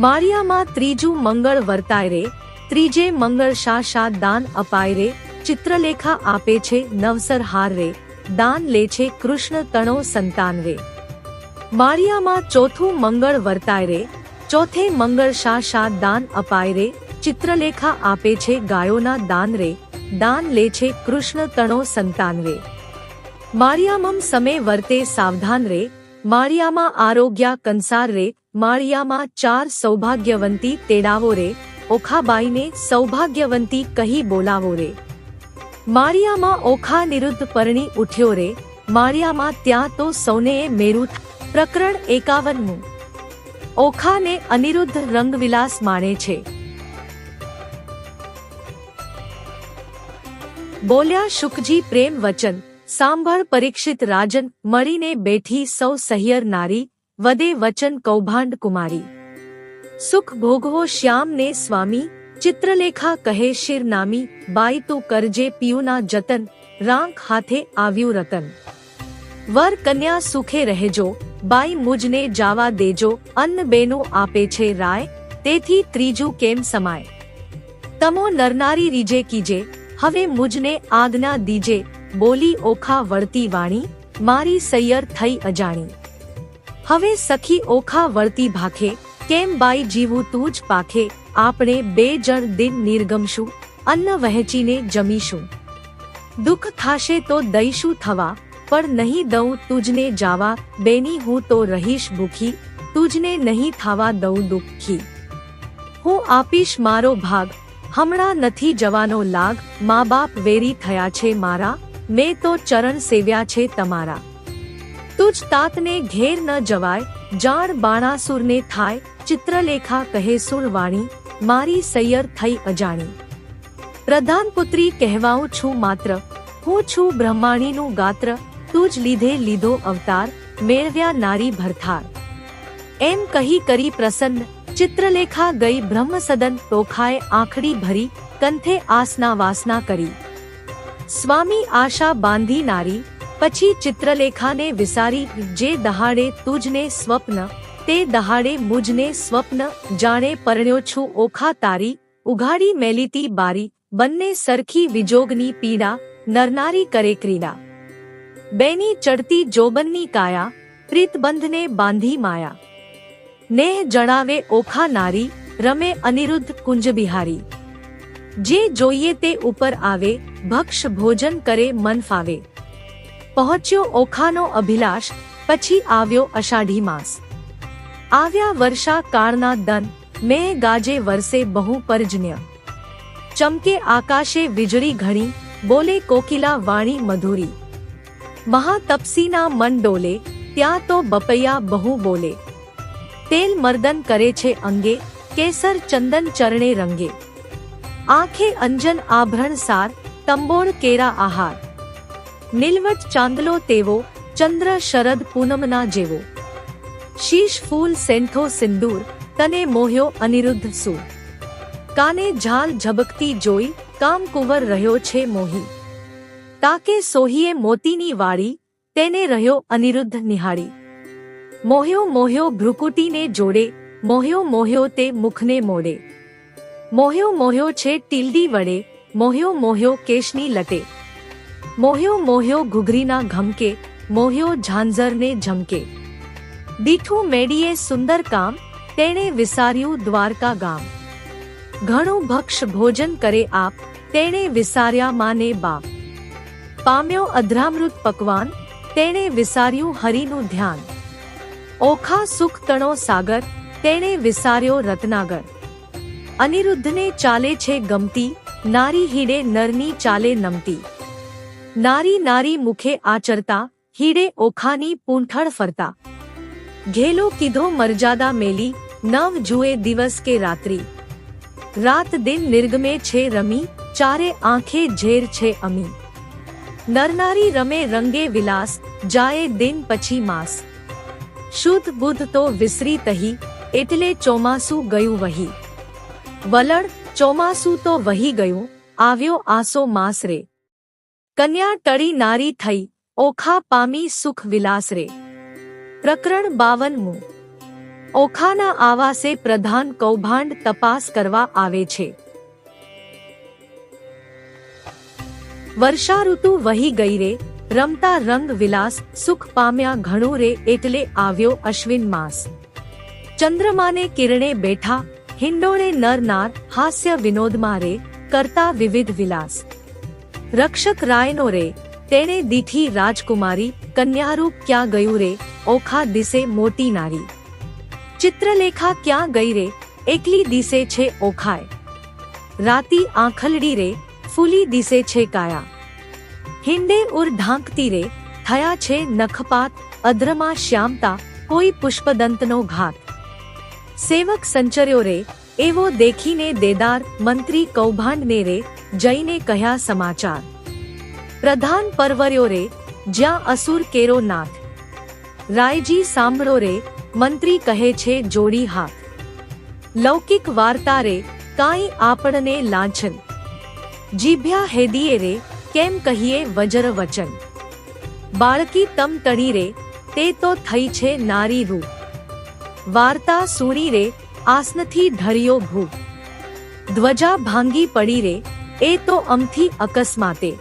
માળિયામાં ત્રીજું મંગળ વર્તાય રે, ત્રીજે મંગળ શા દાન અપાય રે, ચિત્રલેખા આપે છે 9 હાર રે, દાન લે છે કૃષ્ણ તણો સંતાન રે. માળિયામાં ચોથું મંગળ વર્તાય રે, ચોથે મંગળ શા દાન અપાય રે, ચિત્રલેખા આપે છે ગાયોના દાન રે, દાન લે છે કૃષ્ણ તણો સંતાન રે. માળિયામમ સમે વર્તે સાવધાન રે, માળિયામાં આરોગ્યા કંસાર રે, માળિયામાં 4 સૌભાગ્યવંતી તેડાવો રે, ઓખાબાઈને સૌભાગ્યવંતી કહી બોલાવો રે. માળિયામાં ઓખા નિરુદ્ધ પરણી ઉઠ્યો રે, માળિયામાં ત્યાં તો સૌને મેરું. પ્રકરણ 51મું. ઓખાને અનિરુદ્ધ રંગવિલાસ માણે છે. બોલ્યા શુકજી પ્રેમ વચન, સાંભળ પરીક્ષિત રાજન, મળીને બેઠી સૌ સહિયર નારી, વદે વચન કૌભાંડ કુમારી. સુખ ભોગવો શ્યામ ને સ્વામી, ચિત્રલેખા કહે શિર નામી, બાઈ તું કરજે પિયુના જતન, રાંક હાથે આવ્યું રતન. વર કન્યા સુખે રહેજો, બાઈ મુજને જાવા દેજો, અન્ન બેનું આપે છે રાય, તેથી ત્રીજું કેમ સમાય. તમો નરનારી રીજે કીજે, હવે મુજને આજ્ઞા દીજે, બોલી ઓખા વળતી વાણી, મારી સૈયર થઈ અજાણી. હવે સખી ઓખા વળતી ભાખે, કેમ બાઈ જીવું તું જ પાખે, આપણે 2 જણ દિન નિર્ગમશું, અન્ન વહેંચીને જમીશું. દુઃખ થાશે તો દઈશું થવા, પણ નહીં દઉં તુજને જાવા, બેની હું તો રહીશ ભૂખી, તુજને નહીં થવા દઉં દુઃખી. હું આપીશ મારો ભાગ, હમણાં નથી જવાનો લાગ, મા બાપ વેરી થયા છે મારા, મેં તો ચરણ સેવ્યા છે તમારા. તુજ તાતને ઘેર ન જવાય, જાણ બાણાસુરને થાય, ચિત્રલેખા કહે સુરવાણી, મારી સૈયર થઈ અજાણી. પ્રધાનપુત્રી કહેવાઉં છું માત્ર, હું છું બ્રહ્માણીનું ગાત્ર, તુજ લીધે લીધો અવતાર, મેળવ્યા નારી ભરથાર. એમ કહી કરી પ્રસન્ન, ચિત્રલેખા ગઈ બ્રહ્મસદન, તોખાએ આંખડી ભરી, કંથે આસના વાસના કરી. સ્વામી આશા બાંધી નારી, પછી ચિત્રલેખાને વિસારી, જે દહાડે તુજને સ્વપ્ન, તે દહાડે મુજને સ્વપ્ન, જાણે પરણ્યો છું ઓખા તારી, ઉઘાડી મેલીતી બારી, બંને સરખી વિજોગની પીડા, નરનારી કરે ક્રીડા. બેની ચડતી જોબનની કાયા, પ્રીતબંધને બાંધી માયા. નેહ જણાવે ઓખા નારી, રમે અનિરુદ્ધ કુંજ બિહારી. જે જોઈએ તે ઉપર આવે, ભક્ષ ભોજન કરે મન ફાવે. પહોંચ્યો ઓખાનો અભિલાષ, પછી આવ્યો અષાઢી માસ. આવ્યા વર્ષા કાળના દન, મેં ગાજે વરસે બહુ પર્જન્ય. ચમકે આકાશે વીજળી ઘણી, બોલે કોકિલા વાણી મધુરી. મહાતપસીના મન ડોલે, ત્યાં તો બપૈયા બહુ બોલે. તેલ મર્દન કરે છે અંગે, કેસર ચંદન ચરણે રંગે. આંખે અંજન આભરણ સાર, તંબોળ કેરા આહાર. નીલવટ ચાંદલો તેવો, ચંદ્ર શરદ પૂનમના જેવો. શીશ ફૂલ સેંથો સિંદૂર, તને મોહ્યો અનિરુદ્ધ સૂર. કાને ઝાલ ઝબકતી જોઈ, કામ કુંવર રહ્યો છે મોહી. તાકે સોહીએ મોતીની વાળી, તેને રહ્યો અનિરુદ્ધ નિહાળી. મોહ્યો મોહ્યો ભ્રુકુટીને જોડે, મોહ્યો મોહ્યો તે મુખને મોડે. મોહ્યો મોહ્યો છે ટીલડી વડે, મોહ્યો મોહ્યો કેશની લટે. મોહ્યો મોહ્યો ઘૂઘરીના ઘમકે, મોહ્યો ઝાંઝરને ઝમકે. દીઠું મેડીએ સુંદર કામ, તેણે વિસાર્યું દ્વારકા ગામ. ઘણું ભક્ષ ભોજન કરે આપ, તેણે વિસાર્યા માને બાપ. પામ્યો અધ્રામૃત પકવાન, તેણે વિસાર્યું હરિનું ધ્યાન. ઓખા સુખ તણો સાગર, તેણે વિસાર્યો રત્નાગર. અનિરુદ્ધને ચાલે છે ગમતી, નારી હીડે નરની ચાલે નમતી. નારી નારી મુખે આચરતા, હીડે ઓખાની પૂંઠળ ફરતા. ઘેલો કીધો મર્યાદા મેલી, નવ જુએ દિવસ કે રાત્રિ. રાત દિન નિર્ગમે છે રમી, ચારે આંખે ઝેર છે અમી. નરનારી રમે રંગે વિલાસ, જાય દિન પછી માસ. શુદ્ધ બુદ્ધ તો વિસરી તહી, એટલે ચોમાસું ગયું વહી. વલણ ચોમાસું તો વહી ગયું, આવ્યો આસો માસ રે. કન્યા ટળી નારી થઈ, ઓખા પામી સુખ વિલાસ રે. પ્રકરણ 52. ઓખાના આવાસે પ્રધાન કૌભાંડ તપાસ કરવા આવે છે. વર્ષા ઋતુ વહી ગઈ રે, રમતા રંગ વિલાસ, સુખ પામ્યા ઘણું રે, એટલે આવ્યો અશ્વિન માસ. ચંદ્રમાને કિરણે બેઠા, હિંડોળે નર નાર, હાસ્ય વિનોદમાં રે, કરતા વિવિધ વિલાસ. રક્ષક રાયનો રે, તેણે દીઠી રાજકુમારી, કન્યારૂપ ક્યાં ગયું રે, ઓખા દિસે મોટી નારી. ચિત્રલેખા ક્યાં ગઈ રે, એકલી દિસે છે ઓખાય. રાતી આંખલડી રે, ફૂલી દિસે છે કાયા. હિંડે ઉર ઢાંકતી રે, થયા છે નખપાત, અદ્રમાં શ્યામતા, કોઈ પુષ્પદંતનો ઘાત. સેવક સંચર્યો રે, એવો દેખીને દેદાર, મંત્રી કૌભાંડને રે, જઈને કહ્યા સમાચાર. પ્રધાન પરવર્યો રે, જ્યાં અસુર કેરો નાથ. રાયજી સાંભળો રે, મંત્રી કહે છે જોડી હાથ. લૌકિક વાર્તા રે, કાંઈ આપણને લાંછન. જીભ્યા હેદીએ રે, કેમ કહીએ વજ્ર વચન. બાળકી તમ તણી રે, તે તો થઈ છે નારી રૂપ. વાર્તા સુણી રે, આસનથી ઢળ્યો ભૂ. ધ્વજા ભાંગી પડી રે, એ તો અમથી અકસ્માતે.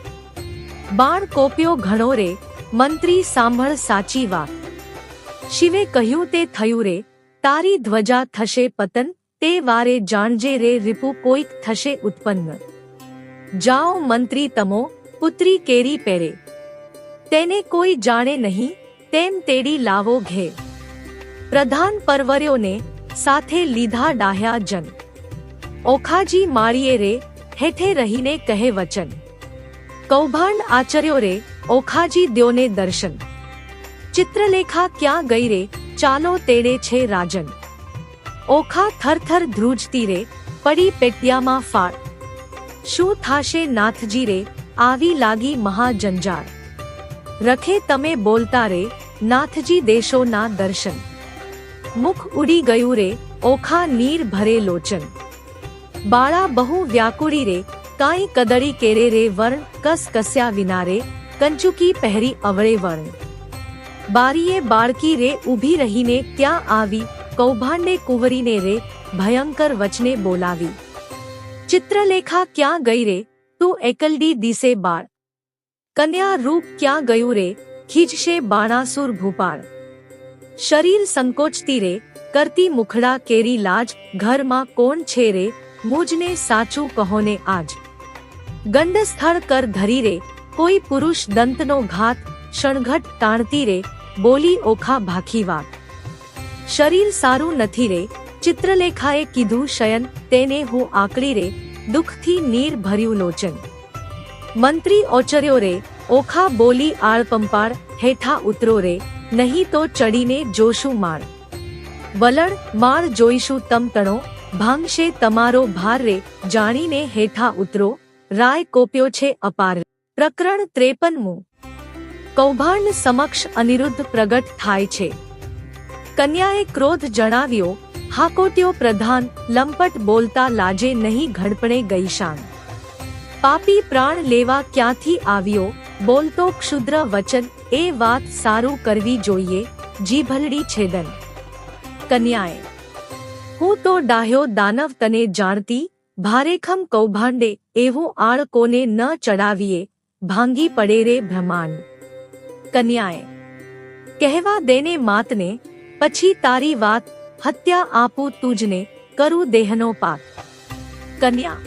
બાણ કોપ્યો ઘણો રે, મંત્રી સાંભળ સાચી વાત. શિવે કહ્યું તે થયું રે, તારી ધ્વજા થશે પતન, તે વારે જાણજે રે રીપુ કોઈક થશે ઉત્પન્ન. જાઓ મંત્રી તમો, પુત્રી કેરી પહેરે. તેને કોઈ જાણે નહીં, તેમ તેડી લાવો ઘેર. પ્રધાન પરવર્યોને, સાથે લીધા ડાહ્યા જન. ઓખાજી માળીએ રે, હેઠે રહીને કહે વચન. કૌભાંડ આચર્યો રે, ઓખાજી દ્યોને દર્શન. ચિત્રલેખા ક્યાં ગઈ રે, ચાલો તેડે છે રાજન. ઓખા થરથર ધ્રુજતી રે, પડી પેટિયામાં ફાળ. શું થાશે નાથજી રે, આવી લાગી મહાજંજાળ. રખે તમે બોલતા રે, નાથજી દેશોના દર્શન. મુખ ઉડી ગયું રે, ઓખા નીર ભરે લોચન. બાળા બહુ વ્યાકુળી રે, કાંઈ કદળી કેરે રે વર્ણ, કસ કસ્યા વિના રે, કંચુકી પહેરી અવળે વર્ણ. બારીએ બાળકી રે ઊભી રહીને ત્યાં આવી, કૌભાંડે કુંવરીને રે, ભયંકર વચને બોલાવી. ચિત્રલેખા ક્યાં ગઈ રે, તું એકલડી દિસે બાળ. કન્યા રૂપ ક્યાં ગયું રે, ખીજશે બાણાસુર ભૂપાળ. શરીર સંકોચતી રે, કરતી મુખડા કેરી લાજ, ઘરમાં કોણ છે રે, મુજને સાચું કહોને આજ. ગંડ સ્થળ કર ધરી રે, કોઈ પુરુષ દંતનો ઘાત, ક્ષણઘટ તાણતી રે, બોલી ઓખા ભાખી વાત. શરીર સારું નથી રે, ચિત્રલેખાએ કીધું શયન, તેને હું આકડી રે, દુઃખથી નીર ભર્યું લોચન. મંત્રી ઓચર્યો રે, ઓખા બોલી આળપંપાળ, હેઠા ઉતરો રે, નહીં તો ચડીને જોશું માળ. વલણ માર જોઈશું તમ તણો, ભાંગશે તમારો ભાર રે, જાણીને હેઠા ઉતરો, રાય કોપ્યો છે અપાર. પ્રકરણ 53. કૌભાંડ સમક્ષ અનિરુદ્ધ પ્રગટ થાય છે. કન્યાએ ક્રોધ જણાવ્યો, હાકોટ્યો પ્રધાન, લંપટ બોલતા લાજે નહીં ઘડપણે ગઈ શાન. પાપી પ્રાણ લેવા ક્યાંથી આવ્યો, બોલતો ક્ષુદ્ર વચન, એ વાત સારું કરવી જોઈએ, જીભલડી છેદન. કન્યાએ, હું તો ડાહ્યો દાનવ તને જાણતી, ભારેખમ કૌભાંડે એવું આળ કોને ન ચડાવીએ, ભાંગી પડે રે બ્રહ્માંડ. કન્યાએ, કહેવા દેને માતને, પછી તારી વાત, હત્યા આપું તુજને, કરું દેહનો પાત. કન્યા,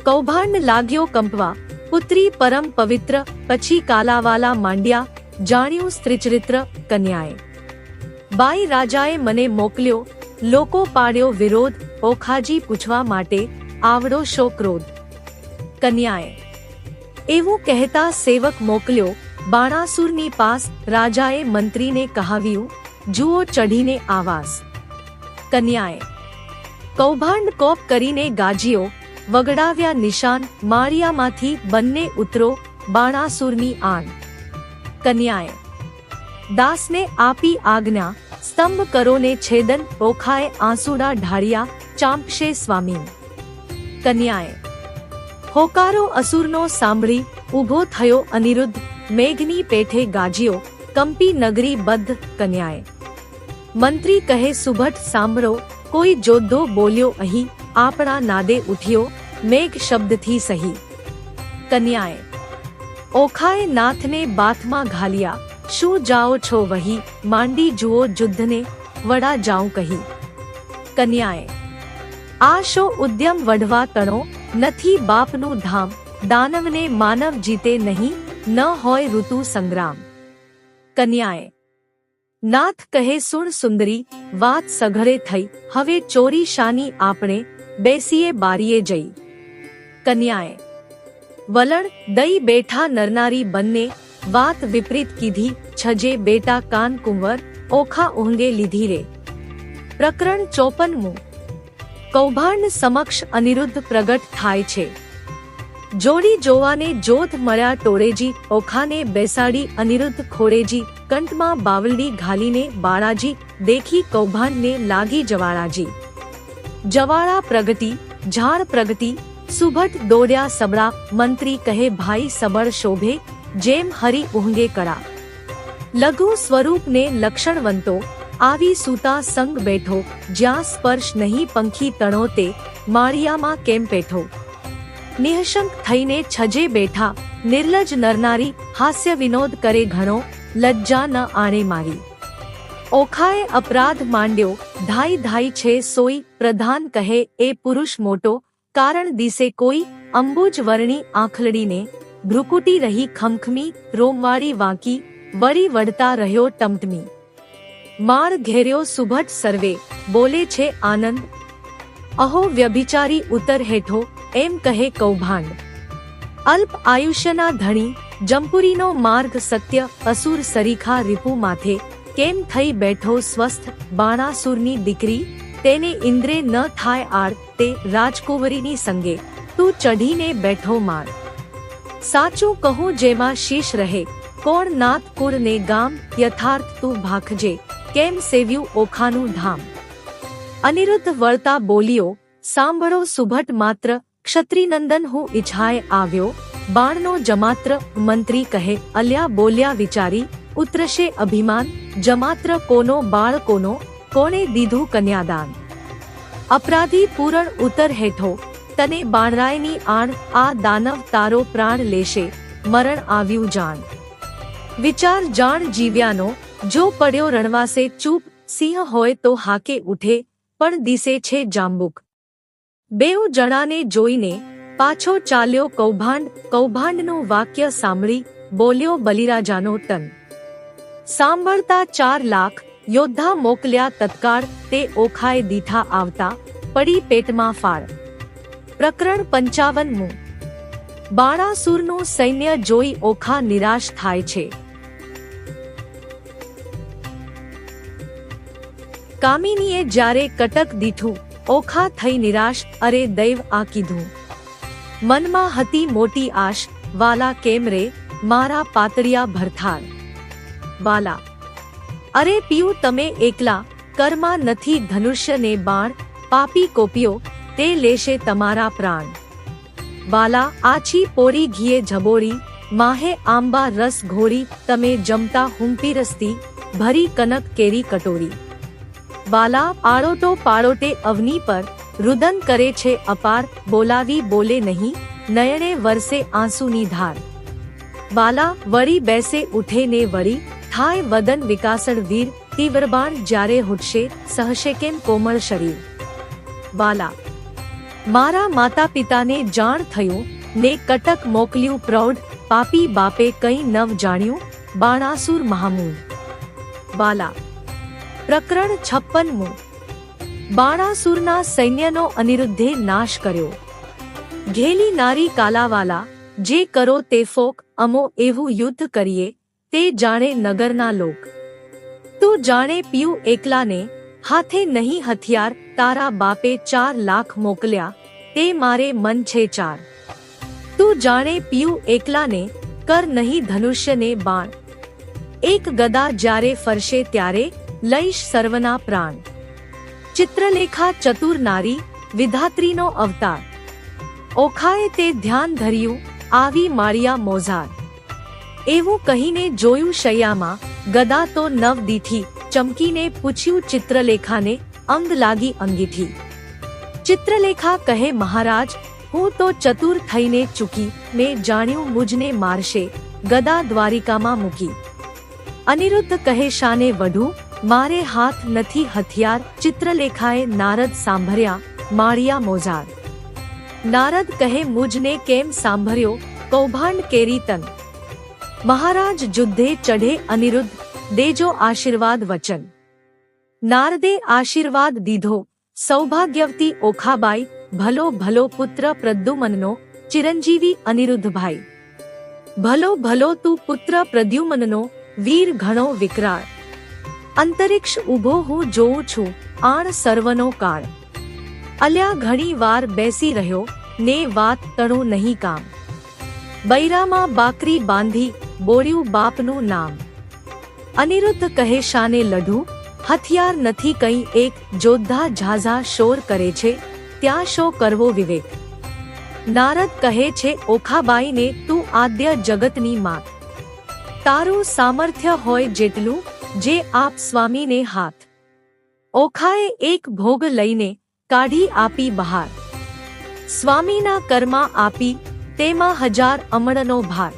કૌભાંડ લાગ્યો કંપવા, પુત્રી પરમ પવિત્ર, પછી કાલાવાલા માંડ્યા, જાણ્યું સ્ત્રીચરિત્ર. કન્યાએ, બાઈ રાજાએ મને મોકલ્યો, લોકો પાડ્યો વિરોધ, ઓખાજી પૂછવા માટે, આવડો શો ક્રોધ. કન્યાએ, એવું કહેતા સેવક મોકલ્યો, બાણાસુરની પાસ, રાજાએ મંત્રીને કહાવ્યું, જુઓ ચઢીને આવાસ. કન્યાએ, કૌભાંડ કોપ કરીને ગાજીઓ, વગડાવ્યા નિશાન, માળિયામાંથી બંને ઉતરો, બાણાસુરની આણ. કન્યાએ, દાસને આપી આજ્ઞા, સ્તંભ કરો ને છેદન, ઓખાએ આંસુડા ઢાળ્યા, ચાંપશે સ્વામી. કન્યાએ, હોકારો અસુરનો સાંભળી, ઊભો થયો અનિરુદ્ધ, મેઘની પેઠે ગાજ્યો, કંપી નગરી બધ્ધ. કન્યાએ, મંત્રી કહે સુભટ સાંભળો, કોઈ જોદ્ધો બોલ્યો અહીં, આપણા નાદે ઉઠ્યો, મેઘ શબ્દથી સહી. કન્યાએ, ઓખાએ નાથને બાથમાં ઘાલ્યા, શું જાઓ છો વહી, માંડી જુઓ જુદ્ધને, વડા જાઉં કહી. કન્યાએ, આ શો ઉદ્યમ વઢવા તણો, નથી બાપનું ધામ, દાનવને માનવ જીતે નહીં, ન હોય ઋતુ સંગ્રામ. કન્યાએ, નાથ કહે સુણ સુંદરી, વાત સઘળે થઈ, હવે ચોરી શાની આપણે, બેસીએ બારીએ જઈ. કન્યાએ, વલણ દઈ બેઠા નરનારી બંને, વાત વિપરીત કીધી, છજે બેટા કાન કુંવર, ઓખા ઊંઘે લીધી રે. પ્રકરણ 54. કૌભાંડ સમક્ષ અનિરુદ્ધ પ્રગટ થાય છે. જોડી જોવાને જોધ મળ્યા ટોળેજી, ઓખાને બેસાડી અનિરુદ્ધ ખોરેજી, કંઠમાં બાવલડી ઘાલીને બાળાજી, દેખી કૌભાંડને લાગી જવાળાજી. જવાળા પ્રગટી, ઝાડ પ્રગટી, સુભટ દોડ્યા સબળા, મંત્રી કહે ભાઈ સબળ શોભે, જેમ હરી ઊંઘે કળા. લઘુ સ્વરૂપને લક્ષણવંતો, આવી સૂતા સંગ બેઠો, જ્યાં સ્પર્શ નહીં પંખી તણો તે, માળિયામાં કેમ પેઠો. નિઃશંક થઈને છજે બેઠા, નિર્લજ નરનારી, હાસ્ય વિનોદ કરે ઘણો, લજ્જા ન આણે મારી. ઓખાએ અપરાધ માંડ્યો, ધાઈ ધાઈ છે સોઈ, પ્રધાન કહે એ પુરુષ મોટો, કારણ દિસે કોઈ, અંબુજ વર્ણી આંખલડીને, ભ્રુકુટી રહી ખમખમી, રોમવાળી વાંકી, વળી વળતા રહ્યો ટમટમી. માળ ઘેર્યો સુભટ સર્વે, બોલે છે આનંદ, અહો વ્યભિચારી ઉતર હેઠો, એમ કહે કૌભાંડ. અલ્પ આયુષ્યના ધણી, જંપુરીનો માર્ગ સત્ય, અસુર સરીખા રીપુ માથે, કેમ થઈ બેઠો સ્વસ્થ, બાણાસુરની દીકરી, તેને ઇન્દ્રે ન થાય આડ, તે રાજકુંવરીની સંગે, તું ચઢીને બેઠો માળ. સાચું કહું જેમાં શીશ રહે, કોણ નાથ કુળ ને ગામ, યથાર્થ તું ભાખજે, કેમ સેવ્યું ઓખાનું ધામ. અનિરુદ્ધ વળતા બોલ્યો, સાંભળો સુભટ માત્ર, ક્ષત્રિનંદન હું ઈચ્છાએ આવ્યો, બાણનો જમાત્ર. મંત્રી કહે, અલ્યા બોલ્યા વિચારી, ઉતરશે અભિમાન, જમાત્ર કોનો બાળ કોનો, કોણે દીધું કન્યાદાન. અપરાધી પૂરણ ઉતર હેઠો, તને બાણરાયની આણ, આ દાનવ તારો પ્રાણ લેશે, મરણ આવ્યું જાણ. વિચાર જાણ જીવ્યાનો, જો પડ્યો રણવાસે ચૂપ, સિંહ હોય તો હાકે ઉઠે, પણ દિસે છે જાંબુક. બેઉ જણાને જોઈને પાછો ચાલ્યો કૌભાંડ. કૌભાંડનું વાક્ય સાંભળી બોલ્યો બલિરાજાનો તન. સાંભળતા 4 લાખ યોદ્ધા મોકલ્યા તત્કાળ, તે ઓખાએ દીઠા આવતા, પડી પેટમાં ફાળ. પ્રકરણ 55. બાણાસુરનું સૈન્ય જોઈ ઓખા નિરાશ થાય છે. કામિનીએ જ્યારે કટક દીઠું ઓખા થઈ નિરાશ, અરે દૈવ આ કીધું. મનમાં હતી મોટી આશ, વાલા કેમ રે મારા પાતળિયા ભરથાર. વાલા અરે પિયું તમે એકલા, કરમાં નથી ધનુષ્ય ને બાણ, પાપી કોપીઓ તે લેશે તમારા પ્રાણ. વાલા આછી પોરી ઘીએ ઝબોરી, માહે આંબા રસ ઘોરી, તમે જમતા હુંપી રસતી ભરી કનક કેરી કટોરી. વાલા આળોટો પાળોટે અવની પર, રુદન કરે છે અપાર, બોલાવી બોલે નહીં, નયણે વરસે આંસુની ધાર. વાલા વળી બેસે ઉઠે ને વળી, થાય વદન વિકાસળ વીર, તીવ્રબાણ જ્યારે હુટશે સહશે કેમ કોમળ શરીર. વાલા મારા માતા પિતાને જાણ થયું ને કટક મોકલ્યું પ્રૌઢ, પાપી બાપે કંઈ નવ જાણ્યું, બાણાસુર મહામૂઢ. વાલા પ્રકરણ 56મું. બાણાસુરના સૈન્યનો અનિરુદ્ધે નાશ કર્યો. ઘેલી નારી કાલાવાલા, જે કરો તે ફોક, અમો એવું યુદ્ધ કરીએ તે જાણે નગરના લોક. તું જાણે પિયું એકલાને, હાથે નહીં હથિયાર, તારા બાપે 4 લાખ મોકલ્યા તે મારે મન છે 4. તું જાણે પિયું એકલાને, કર નહીં ધનુષ્યને બાણ, એક ગદા જ્યારે ફરશે ત્યારે લઈશ સર્વના પ્રાણ. ચિત્રલેખા ચતુર નારી, વિધાત્રીનો અવતાર, ઓખાએ તે ધ્યાન ધર્યું, આવી માળિયા મોઝાર. એવું કહીને જોયું શૈયામાં, ગદા તો નવ દીઠી, ચમકીને પૂછ્યું ચિત્રલેખાને, અંગ લાગી અંગીઠી. ચિત્રલેખા કહે મહારાજ, હું તો ચતુર થઈને ચૂકી, મેં જાણ્યું મુજને મારશે, ગદા દ્વારિકામાં મૂકી. અનિરુદ્ધ કહે શાને વઢું, મારે હાથ નથી હથિયાર. ચિત્રલેખાએ નારદ સાંભળ્યા, માળિયા મોઝાર. નારદ કહે મુજને કેમ સાંભળ્યો, કૌભાંડ કેરી તન. મહારાજ યુદ્ધે ચઢે અનિરુદ્ધ, દેજો આશીર્વાદ વચન. નારદે આશીર્વાદ દીધો, સૌભાગ્યવતી ઓખાબાઈ, ભલો ભલો પુત્ર પ્રદ્યુમનનો, ચિરંજીવી અનિરુદ્ધભાઈ. ભલો ભલો તું પુત્ર પ્રદ્યુમનનો, વીર ઘણો વિકરાળ. અંતરિક્ષ ઊભો હું જોઉં છું, આણ સર્વનો કાળ. અલ્યા ઘણી વાર બેસી રહ્યો, ને વાત તણું નહીં કામ. બૈરામાં બાકરી બાંધી, બોળ્યું બાપનું નામ. અનિરુદ્ધ કહે શાને લઢું, હથિયાર નથી કંઈ એક, જોદ્ધા ઝાઝા શોર કરે છે, ત્યાં શો કરવો વિવેક. નારદ કહે છે ઓખાબાઈને, તું આદ્ય જગતની માત, તારું સામર્થ્ય હોય જેટલું, જે આપ સ્વામીને હાથ. ઓખાએ એક ભોગ લઈને કાઢી આપી બહાર, સ્વામીના કરમાં આપી, તેમાં 1000 અમણનો ભાર.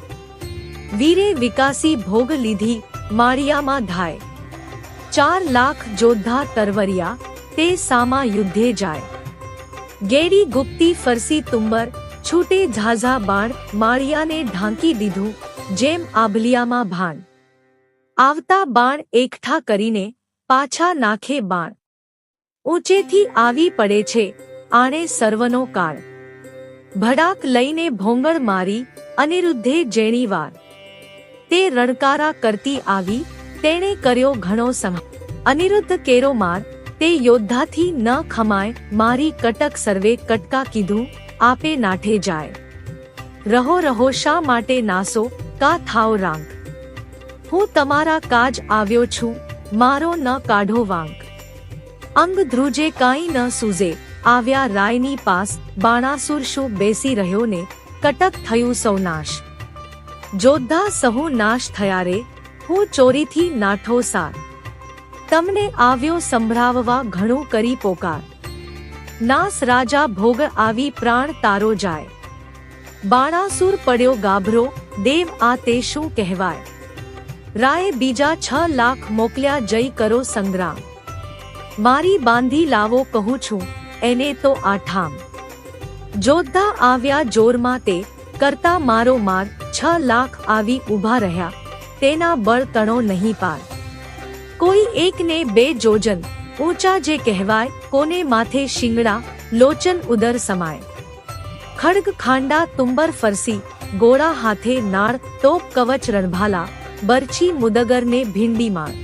વીરે વિકાસી ભોગ લીધી, માળિયામાં ધાય. 4 લાખ જોદ્ધા તરવરિયા, તે સામા યુદ્ધે જાય. ગેડી ગુપ્તી ફરસી તુંબર, છૂટે ઝાઝા બાણ, માળિયાને ઢાંકી દીધું, જેમ આભલિયામાં ભાણ. આવતા બાણ એકઠા કરીને, પાછા નાખે બાણ. ઊંચેથી આવી પડે છે, આણે સર્વનો કાળ. ભડાક લઈને ભોંગળ મારી, અનિરુદ્ધે જેણી વાર. તે રણકારા કરતી આવી, તેણે કર્યો ઘણો સંહાર. અનિરુદ્ધ કેરો માર, તે યોદ્ધાથી ન ખમાય, મારી કટક સર્વે કટકા કીધું, આપે નાઠે જાય. રહો રહો શા માટે નાસો, કા થાઓ રાંક. હું તમારા કાજ આવ્યો છું, મારો ન કાઢો વાંક. અંગ ધ્રુજે કાંઈ ન સૂઝે, આવ્યા રાયની પાસ, બાણાસુર શું બેસી રહ્યો ને, કટક થયું સૌ નાશ. જોદ્ધા સહુ નાશ થયા રે, હું ચોરીથી નાઠો સાર. તમને આવ્યો સંભળાવવા ઘણું કરી પોકાર. નાસ રાજા ભોગ આવી પ્રાણ તારો જાય. બાણાસુર પડ્યો ગાભરો, દેવ આ તે શું કહેવાય. રાયે બીજા 6 લાખ મોકલ્યા, જય કરો સંગ્રામ. મારી બાંધી લાવો કહું છું, એને તો આઠામ. જોદ્ધા આવ્યા જોરમાં તે, કરતા મારો માર, 6 લાખ આવી ઊભા રહ્યા, તેના બળ તણો નહીં પાર. કોઈ એકને 2 જોજન, ઊંચા જે કહેવાય, કોને માથે શિંગડા, લોચન ઉદર સમાય. ખડગ ખાંડા તુંબર ફરસી, ગોળા હાથે નાળ, તોપ કવચ રણભાલા, બરછી મુદગરને ભીંડી માળ.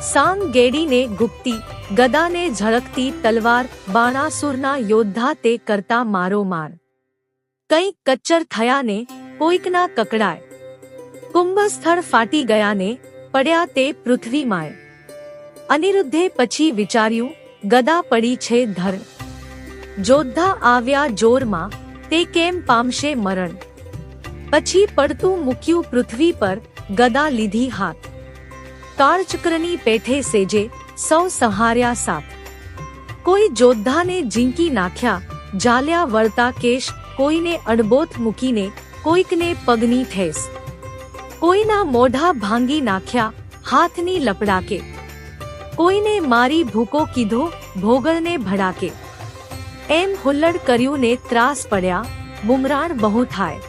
સાંગ ગેડીને ગુપ્તી, ગદાને ઝળકતી તલવાર બાણાસુરના યોદ્ધા તે કરતા મારો માર. કંઈક કચ્ચર થયાને કોઈકના કકડાય, કુંભસ્થળ ફાટી ગયાને પડ્યા તે પૃથ્વીમાય. અનિરુદ્ધે પછી વિચાર્યું, ગદા પડી છે ધરણ, યોદ્ધા આવ્યા જોરમાં, તે કેમ પામશે મરણ. પછી પડતું મૂક્યું પૃથ્વી પર, ગદા લીધી હાથ, કાળચક્રની પેઠે સેજે સૌ સહાર્યા સાથ. કોઈ યોદ્ધાને ઝીંકી નાખ્યા, ઝાલ્યા વળતા કેશ, કોઈને અડબોથ મૂકીને કોઈકને પગની ઠેસ. કોઈના મોઢા ભાંગી નાખ્યા હાથની લપડાકે, કોઈને મારી ભૂકો કીધો ભોગળને ભડાકે. એમ હુલ્લડ કર્યું ને ત્રાસ પડ્યા, બુમરાણ બહુ થાય.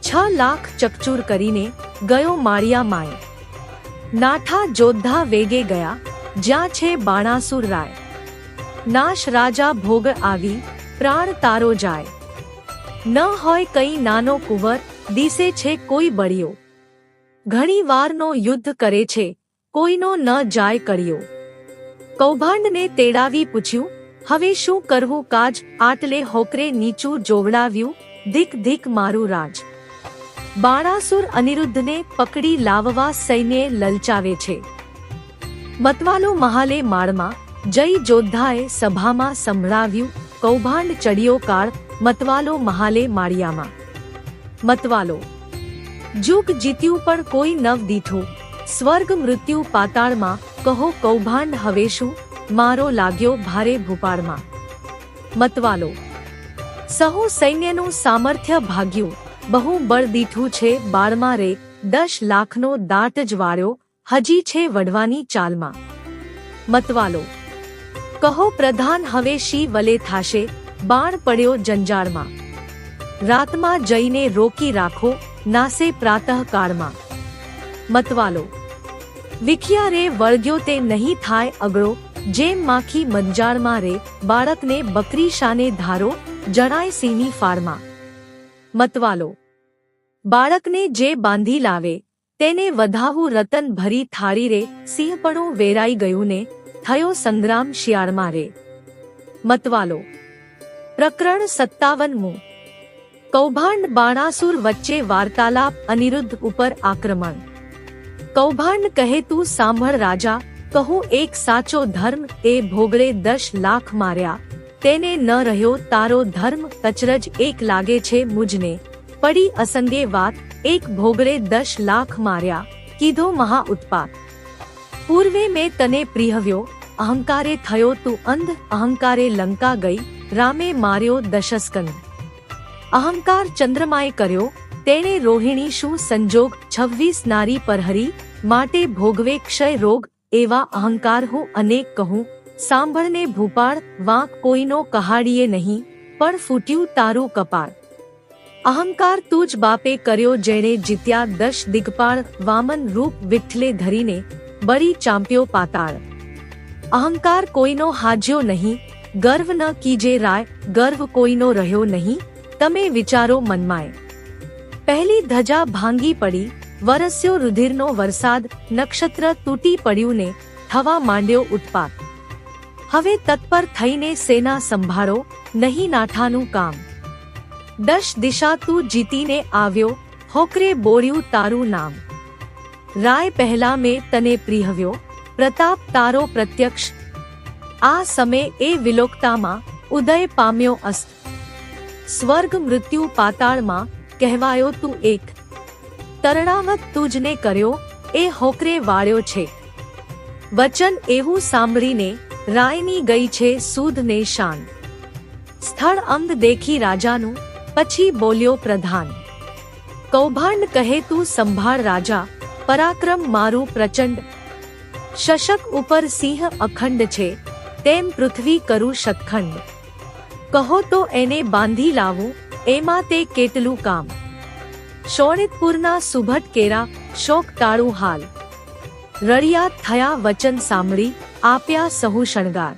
6 લાખ ચકચૂર કરીને ગયો માળિયા માય. નાઠા યોદ્ધા વેગે ગયા, જ્યાં છે બાણાસુર રાય. નાશ રાજા ભોગ આવી, પ્રાણ તારો જાય. ન હોય કઈ નાનો કુંવર, દિસે છે કોઈ બળિયો. ઘણી વારનો યુદ્ધ કરે છે, કોઈનો ન જાય કર્યો. કૌભાંડને તેડાવી પૂછ્યું, હવે શું કરવું કાજ. આટલે હોકરે નીચું જોવડાવ્યું, ધીક ધીક મારું રાજ. બાણાસુર અનિરુદ્ધને પકડી લાવવા સૈન્યે લલચાવે છે. મતવાલો મહાલે માળમાં જઈ યોદ્ધાએ સભામાં સંભળાવ્યું, કૌભાંડ ચડ્યો કાળ, મતવાલો મહાલે માળિયામાં. મતવાલો, જુગ જીત્યું પણ કોઈ નવ દીઠું, સ્વર્ગ મૃત્યુ પાતાળમાં, કહો કૌભાંડ હવે શું, મારો લાગ્યો ભારે ભૂપાળમાં. મતવાલો, સહુ સૈન્યનું સામર્થ્ય ભાગ્યું, બહુ બળ દીઠું છે બાળમાં રે. 10 લાખનો દાટ જ વાળ્યો, હજી છે વઢવાની ચાલમાં. મતવાલો, કહો પ્રધાન હવે શી વલે થાશે, બાણ પડ્યો જંજાળમાં. રાતમાં જઈને રોકી રાખો, નાસે પ્રાતઃકાળમાં. મતવાલો, વિખ્યા રે વળગ્યો તે નહીં થાય અગળો, જેમ માખી મંજાળમાં રે. બાળકને બકરી શાને ધારો, જણાય સિંહની ફાળમાં. મતવાલો, બાળકને જે બાંધી લાવે, તેને વધાવું રતન ભરી થાળી રે. સિંહપણું વેરાઈ ગયું ને, થયો સંગ્રામ શિયાળમાં રે. મતવાલો, પ્રકરણ 57મું. કૌભાંડ બાણાસુર વચ્ચે વાર્તાલાપ. અનિરુદ્ધ ઉપર આક્રમણ. કૌભાંડ કહે, તું સાંભળ રાજા, કહું એક સાચો ધર્મ. એ ભોગળે 10 લાખ માર્યા, તેને ન રહ્યો તારો ધર્મ. કચરજ એક લાગે છે મુજને, પડી અસંગે વાત. એક ભોગળે 10 લાખ માર્યા, કીધો મહા ઉત્પાત. પૂર્વે મેં તને પ્રિહવ્યો, અહંકારે થયો તું અંધ. અહંકારે લંકા ગઈ, રામે માર્યો દશસ્કંદ. અહંકાર ચંદ્રમાએ કર્યો, તેણે રોહિણી શું સંજોગ. 26 નારી પરહરી, માટે ભોગવે ક્ષય રોગ. એવા અહંકાર હું અનેક કહું, સાંભળને ભૂપાળ. વાંક કોઈનો કહાડીએ નહીં, પણ ફૂટ્યું તારું કપાળ. અહંકાર તું જ બાપે કર્યો, જેણે જીત્યા 10 દિગ્પાળ. વામન રૂપ વિઠ્ઠલે ધરીને, બળી ચાંપ્યો પાતાળ. અહંકાર કોઈનો હાજ્યો નહીં, ગર્વ ન કીજે રાય. ગર્વ કોઈનો રહ્યો નહીં, તમે વિચારો મનમાય. પહેલી ધજા ભાંગી પડી, વરસ્યો રુધિરનો વરસાદ. નક્ષત્ર તૂટી પડ્યું ને, થવા માંડ્યો ઉત્પાત. હવે તત્પર થઈને સેના સંભાળો, નહીં નાઠાનું કામ. 10 દિશા તું જીતીને આવ્યો, હોકરે બોળ્યું તારું નામ. રાય પહેલા મેં તને પ્રિહવ્યો, પ્રતાપ તારો પ્રત્યક્ષ. આ સમય એ વિલોકતામાં ઉદય પામ્યો અસ્ત. સ્વર્ગ મૃત્યુ પાતાળમાં, કહેવાયો તું એક. તરણાવત તુજને કર્યો, એ હોકરે વાળ્યો છે. વચન એવું સાંભળીને રાયની ગઈ છે સૂધ ને શાન. સ્થળ અંગ દેખી રાજાનું, પછી બોલ્યો પ્રધાન. કૌભાંડ કહે, તું સંભાળ રાજા, પરાક્રમ મારું પ્રચંડ. શશક ઉપર સિંહ અખંડ છે, તેમ પૃથ્વી કરું શતખંડ. કહો તો એને બાંધી લાવું, એમાં તે કેટલું કામ. શોણિતપુરના સુભટ કેરા, શોક ટાળું હાલ. રળિયાત થયા વચન સાંભળી, આપ્યા સહુ શણગાર.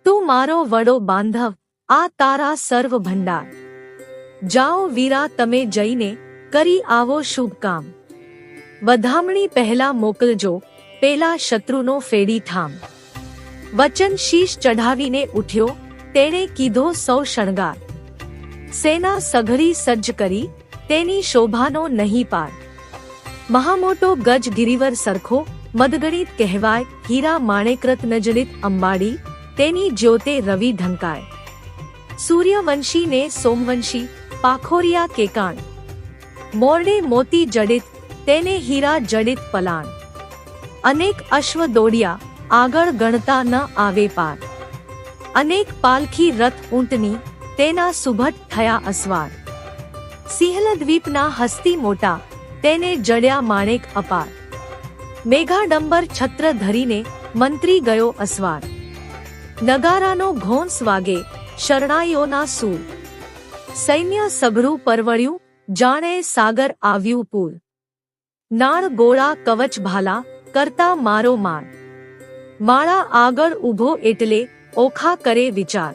તું મારો વડો બાંધવ, આ તારા સર્વ ભંડાર. જાઓ વીરા તમે જઈને, કરી આવો શુભ કામ. વધામણી પહેલા મોકલજો, પેલા શત્રુનો ફેડી ઠામ. વચન શીશ ચઢાવીને ઉઠ્યો, તેણે કીધો સૌ શણગાર. સેના સઘળી સજ્જ કરી, તેની શોભાનો નહીં પાર. મહામોટો ગજ ગિરિવર સરખો, મદગણિત કહેવાય, હીરા માણેકરત્ન જડિત અંબાડી, તેની જ્યોતે રવિ ઢંકાય. સૂર્યવંશી ને સોમવંશી, પાખોરિયા કેકાણ. મોરડે મોતી જડિત, તેને હીરા જડિત પલાણ. અનેક અશ્વ દોડ્યા, આગળ ગણતા ન આવે પાર. અનેક પાલખી રથ ઊંટની, તેના સુભટ થયા અસવાર. સિંહલદ્વીપના હસ્તી મોટા, તેને જડ્યા માણેક અપાર. મેઘાડંબર છત્ર ધરીને, મંત્રી ગયો અસવાર. નગારાનો ઘોંસ વાગે, શરણાઈઓના સૂર. સૈન્ય સઘળું પરવળ્યું, જાણે સાગર આવ્યું પૂર. નાળ ગોળા કવચ ભાલા, કરતા મારો માર. માળા આગળ ઊભો એટલે, ઓખા કરે વિચાર.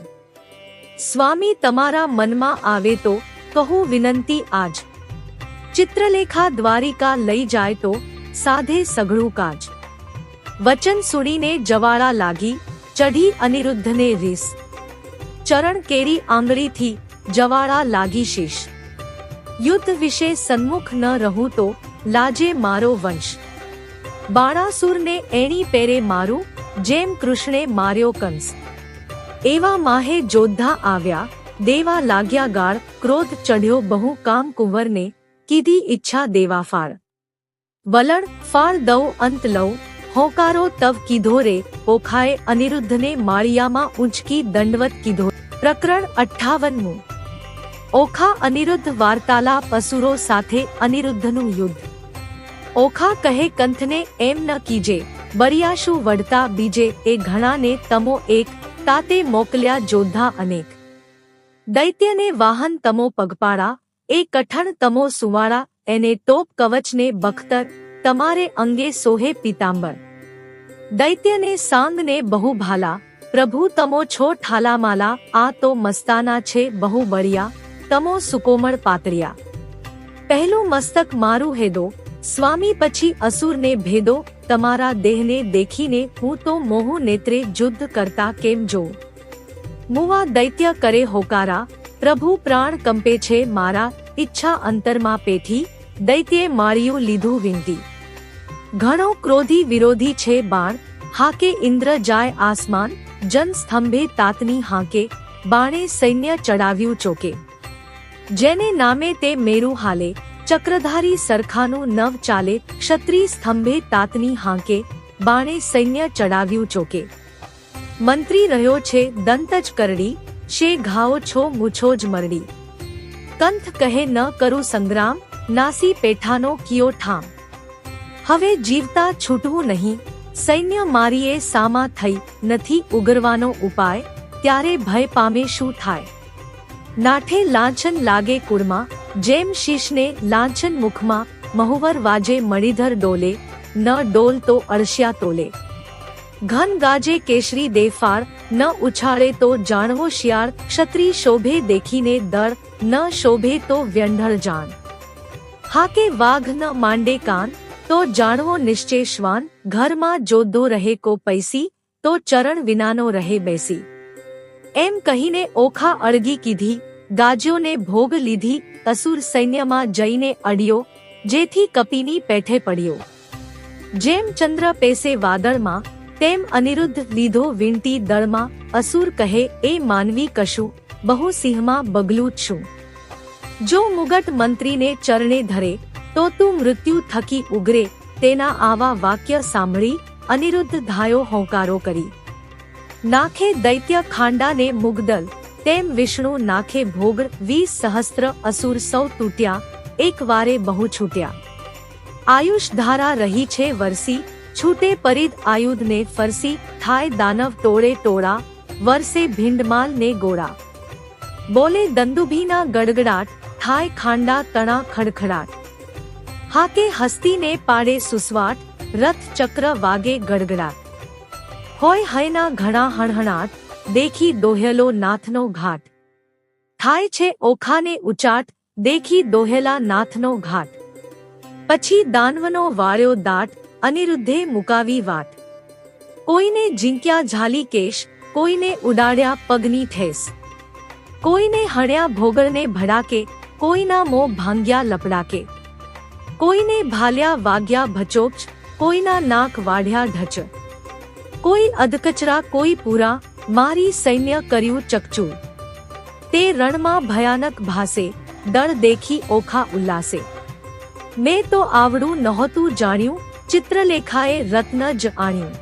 સ્વામી તમારા મનમાં આવે તો, કહું વિનંતી આજ. ચિત્રલેખા દ્વારિકા લઈ જાય તો, સાધે સઘળું કાજ. વચન સુણીને જવાળા લાગી, ચઢી અનિરુદ્ધને રીસ. ચરણ કેરી આંગળીથી, જવાળા લાગી શીશ. યુદ્ધ વિશે સન્મુખ ન રહું તો, લાજે મારો વંશ. બાણાસુરને એણી પેરે મારું, જેમ કૃષ્ણે માર્યો કંસ. એવા માહે જોદ્ધા આવ્યા, દેવા લાગ્યા ગાળ. ક્રોધ ચઢ્યો બહુ કામ કુંવરને, કીધી ઈચ્છા દેવા ફાળ. વલણ ફાળ દઉં અંત લઉં, હોકારો તવ કીધો રે. ઓખાએ અનિરુદ્ધને માળિયામાં ઊંચકી દંડવત કીધો. પ્રકરણ 58. ઓખા અનિરુદ્ધ વાર્તાલાપ. અસુરો સાથે અનિરુદ્ધનું યુદ્ધ. ઓખા કહે કંથને એમ ન કીજે, બરિયાશું વડતા બીજે. એ ઘણાને તમો એક, તાતે મોકલ્યા જોદ્ધા અનેક. દૈત્યને વાહન તમો પગપાળા, એ કઠણ તમો સુવાળા. એને ટોપ કવચને બખ્તર, તમારે અંગે સોહે પીતાંબર. દૈત્યને સાંગને બહુ ભાલા, પ્રભુ તમો છો ઠાલામાલા. આ તો મસ્તાના છે બહુ બળિયા, તમો સુકોમળ પાતળિયા. પહેલું મસ્તક મારું હેદો, સ્વામી પછી અસુરને ભેદો. તમારા દેહને દેખીને હું તો મોહુ નેત્રે યુદ્ધ કરતા કેમ જોઉં. મુવા દૈત્ય કરે હોકારા, પ્રભુ પ્રાણ કંપે છે મારા. ઈચ્છા અંતરમાં પેઠી, દૈત્યે માળિયું લીધું વિનતી. ઘણો ક્રોધી વિરોધી છે બાણ, હાકે ઇન્દ્ર જાય આસમાન. જન સ્તંભે તાતની હાકે, બાણે સૈન્ય ચડાવ્યું ચોકે. જેને નામે તે મેરું હાલે, ચક્રધારી સરખાનું નવ ચાલે. ક્ષત્રિય સ્તંભે તાતની હાકે, બાણે સૈન્ય ચડાવ્યું ચોકે. મંત્રી રહ્યો છે દંત જ કરડી, શે ઘાઓ છો મૂછો જ મરડી. કંથ કહે ન કરું સંગ્રામ, નાસી પેઠાનો કિયો ઠામ. હવે જીવતા છૂટવું નહીં, સૈન્ય મારીએ સામા થઈ. નથી ઉગરવાનો ઉપાય, ત્યારે ભય પામે શું થાય. નાઠે લાંછન લાગે કુળમાં, જેમ શીશને લાંછન મુખમાં. મહુવર વાજે મણિધર ડોલે, ન ડોલ તો અળસિયા તોલે. ઘન ગાજે કેસરી દેફાળ, ન ઉછાળે તો જાણવો શિયાળ. ક્ષત્રિય શોભે દેખીને દળ, ન શોભે તો વ્યંઢળ જાણ. હાકે વાઘ ન માંડે કાન, તો જાણવો નિશ્ચય શ્વાન. ઘરમાં જોદ્ધો રહે કો પૈસી, તો ચરણ વિનાનો રહે બેસી. એમ કહીને ઓખા અળગી કીધી, ગાજ્યોને ભોગ લીધી. અસુર સૈન્યમાં જઈને અડ્યો, જેથી કપીની પેઠે પડ્યો. જેમ ચંદ્ર પેસે વાદળમાં, તેમ અનિરુદ્ધ લીધો વીંટી દળમાં. અસુર કહે એ માનવી કશું, બહુ સિંહમાં બગલું છું. જો મુગટ મંત્રીને ચરણે ધરે, તો તું મૃત્યુ થકી ઉગરે. તેના આવા વાક્ય સાંભળી, અનિરુદ્ધ ધાયો હોંકારો કરી. નાખે દૈત્ય ખાંડાને મુગદલ, તેમ વિષ્ણુ નાખે ભોગ. 20 સહસ્ત્ર અસુર સૌ તૂટ્યા, એક વારે બહુ છૂટ્યા. આયુષ ધારા રહી છે વરસી, છૂટે પરિદ આયુધને ફરસી. થાય દાનવ ટોળે ટોળા, વરસે ભીંડમાલ ને ગોળા. બોલે દંદુભીના ગડગડાટ, થાય ખાંડા તણા ખડખડાટ. હાકે હસ્તીને પાડે સુસવાટ, રથ ચક્ર વાગે ગડગડાટ. હોય હયના ઘણા હણહણાટ, દેખી દોહેલો નાથનો ઘાટ. થાય છે ઓખાને ઉચાટ, દેખી દોહેલા નાથનો ઘાટ. પછી દાનવનો વાળ્યો દાટ, અનિરુદ્ધે મુકાવી વાટ. કોઈને ઝીંક્યા ઝાલી કેશ, કોઈને ઉડાડ્યા પગની ઠેસ, કોઈને હણ્યા ભોગળને ભડાકે, કોઈના મોં ભાંગ્યા લપડાકે, કોઈને ભાલ્યા વાગ્યા ભચોચ, કોઈના નાક વાઢ્યા ઢચ, કોઈ અધકચરા કોઈ પૂરા, મારી સૈન્ય કર્યું ચકચૂર. તે રણમાં ભયાનક ભાસે, દળ દેખી ઓખા ઉલ્લાસે. મેં તો આવડું નહોતું જાણ્યું, ચિત્રલેખાએ રત્ન જ આણ્યું.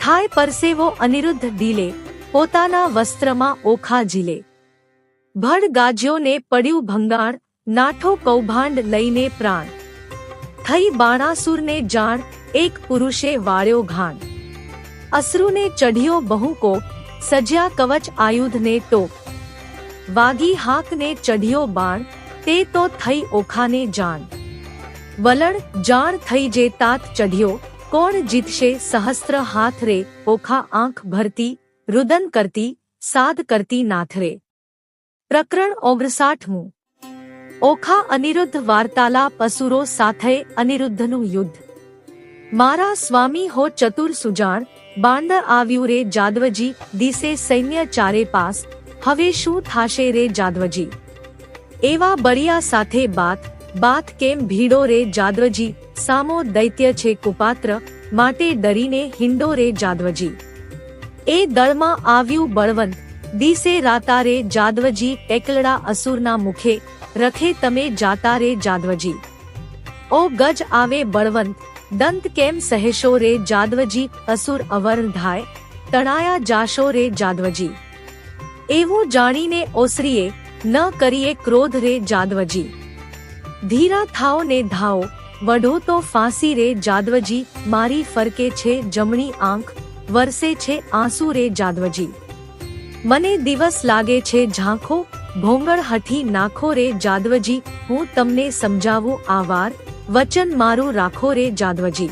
થાય પરસેવો અનિરુદ્ધ ઢીલે, પોતાના વસ્ત્રમાં ઓખા ઝીલે. ભડ ગાજ્યો ને પડ્યું ભંગાણ, નાઠો કૌભાંડ લઈને પ્રાણ. થઈ બાણાસુરને જાણ, એક પુરુષે વાળ્યો ઘાણ. અસરુને ચઢ્યો બહુ કોપ, સજ્યા કવચ આયુધને ટોપ. વાગી હાકને ચઢ્યો બાણ, તે તો થઈ ઓખાને જાણ. વલણ જાણ થઈ જે તાત ચઢ્યો, કોણ જીતશે સહસ્ત્ર હાથ રે. ઓખા આંખ ભરતી, રુદન કરતી, સાદ કરતી નાથ રે. પ્રકરણ 59. ઓખા અનિરુદ્ધ વાર્તાલાપ. અસુરો સાથે અનિરુદ્ધનું યુદ્ધ. મારા સ્વામી હો ચતુર સુજાણ, બાંડ આવ્યું રે જાદવજી. દિસે સૈન્ય ચારે પાસ, હવે શું થાશે રે જાદવજી. એવા બળિયા સાથે બાત, બાત કેમ ભીડો રે જાદવજી. સામો દૈત્ય છે કુપાત્ર, માટે ડરીને હિંડો રે જાદવજી. એ દળમાં આવ્યું બળવંત, દિસે રાતા રે જાદવજી. એકલડા અસુરના મુખે, રખે તમે જાતા રે જાદવજી. ઓ ગજ આવે બળવંત, દંત કેમ સહેશો રે જાદવજી. અસુર અવર્ણ ધાય, તણાયા જાશો રે જાદવજી. એવું જાણીને ઓસરીએ, ન કરીએ ક્રોધ રે જાદવજી. ધીરા થાઓ ને ધાઓ, વઢો તો ફાંસી રે જાદવજી. મારી ફરકે છે જમણી આંખ, વરસે છે આંસુ રે જાદવજી. મને દિવસ લાગે છે ઝાંખો, ભોંગળ હઠી નાખો રે જાદવજી. હું તમને સમજાવું આ વાર, વચન મારું રાખો રે જાદવજી.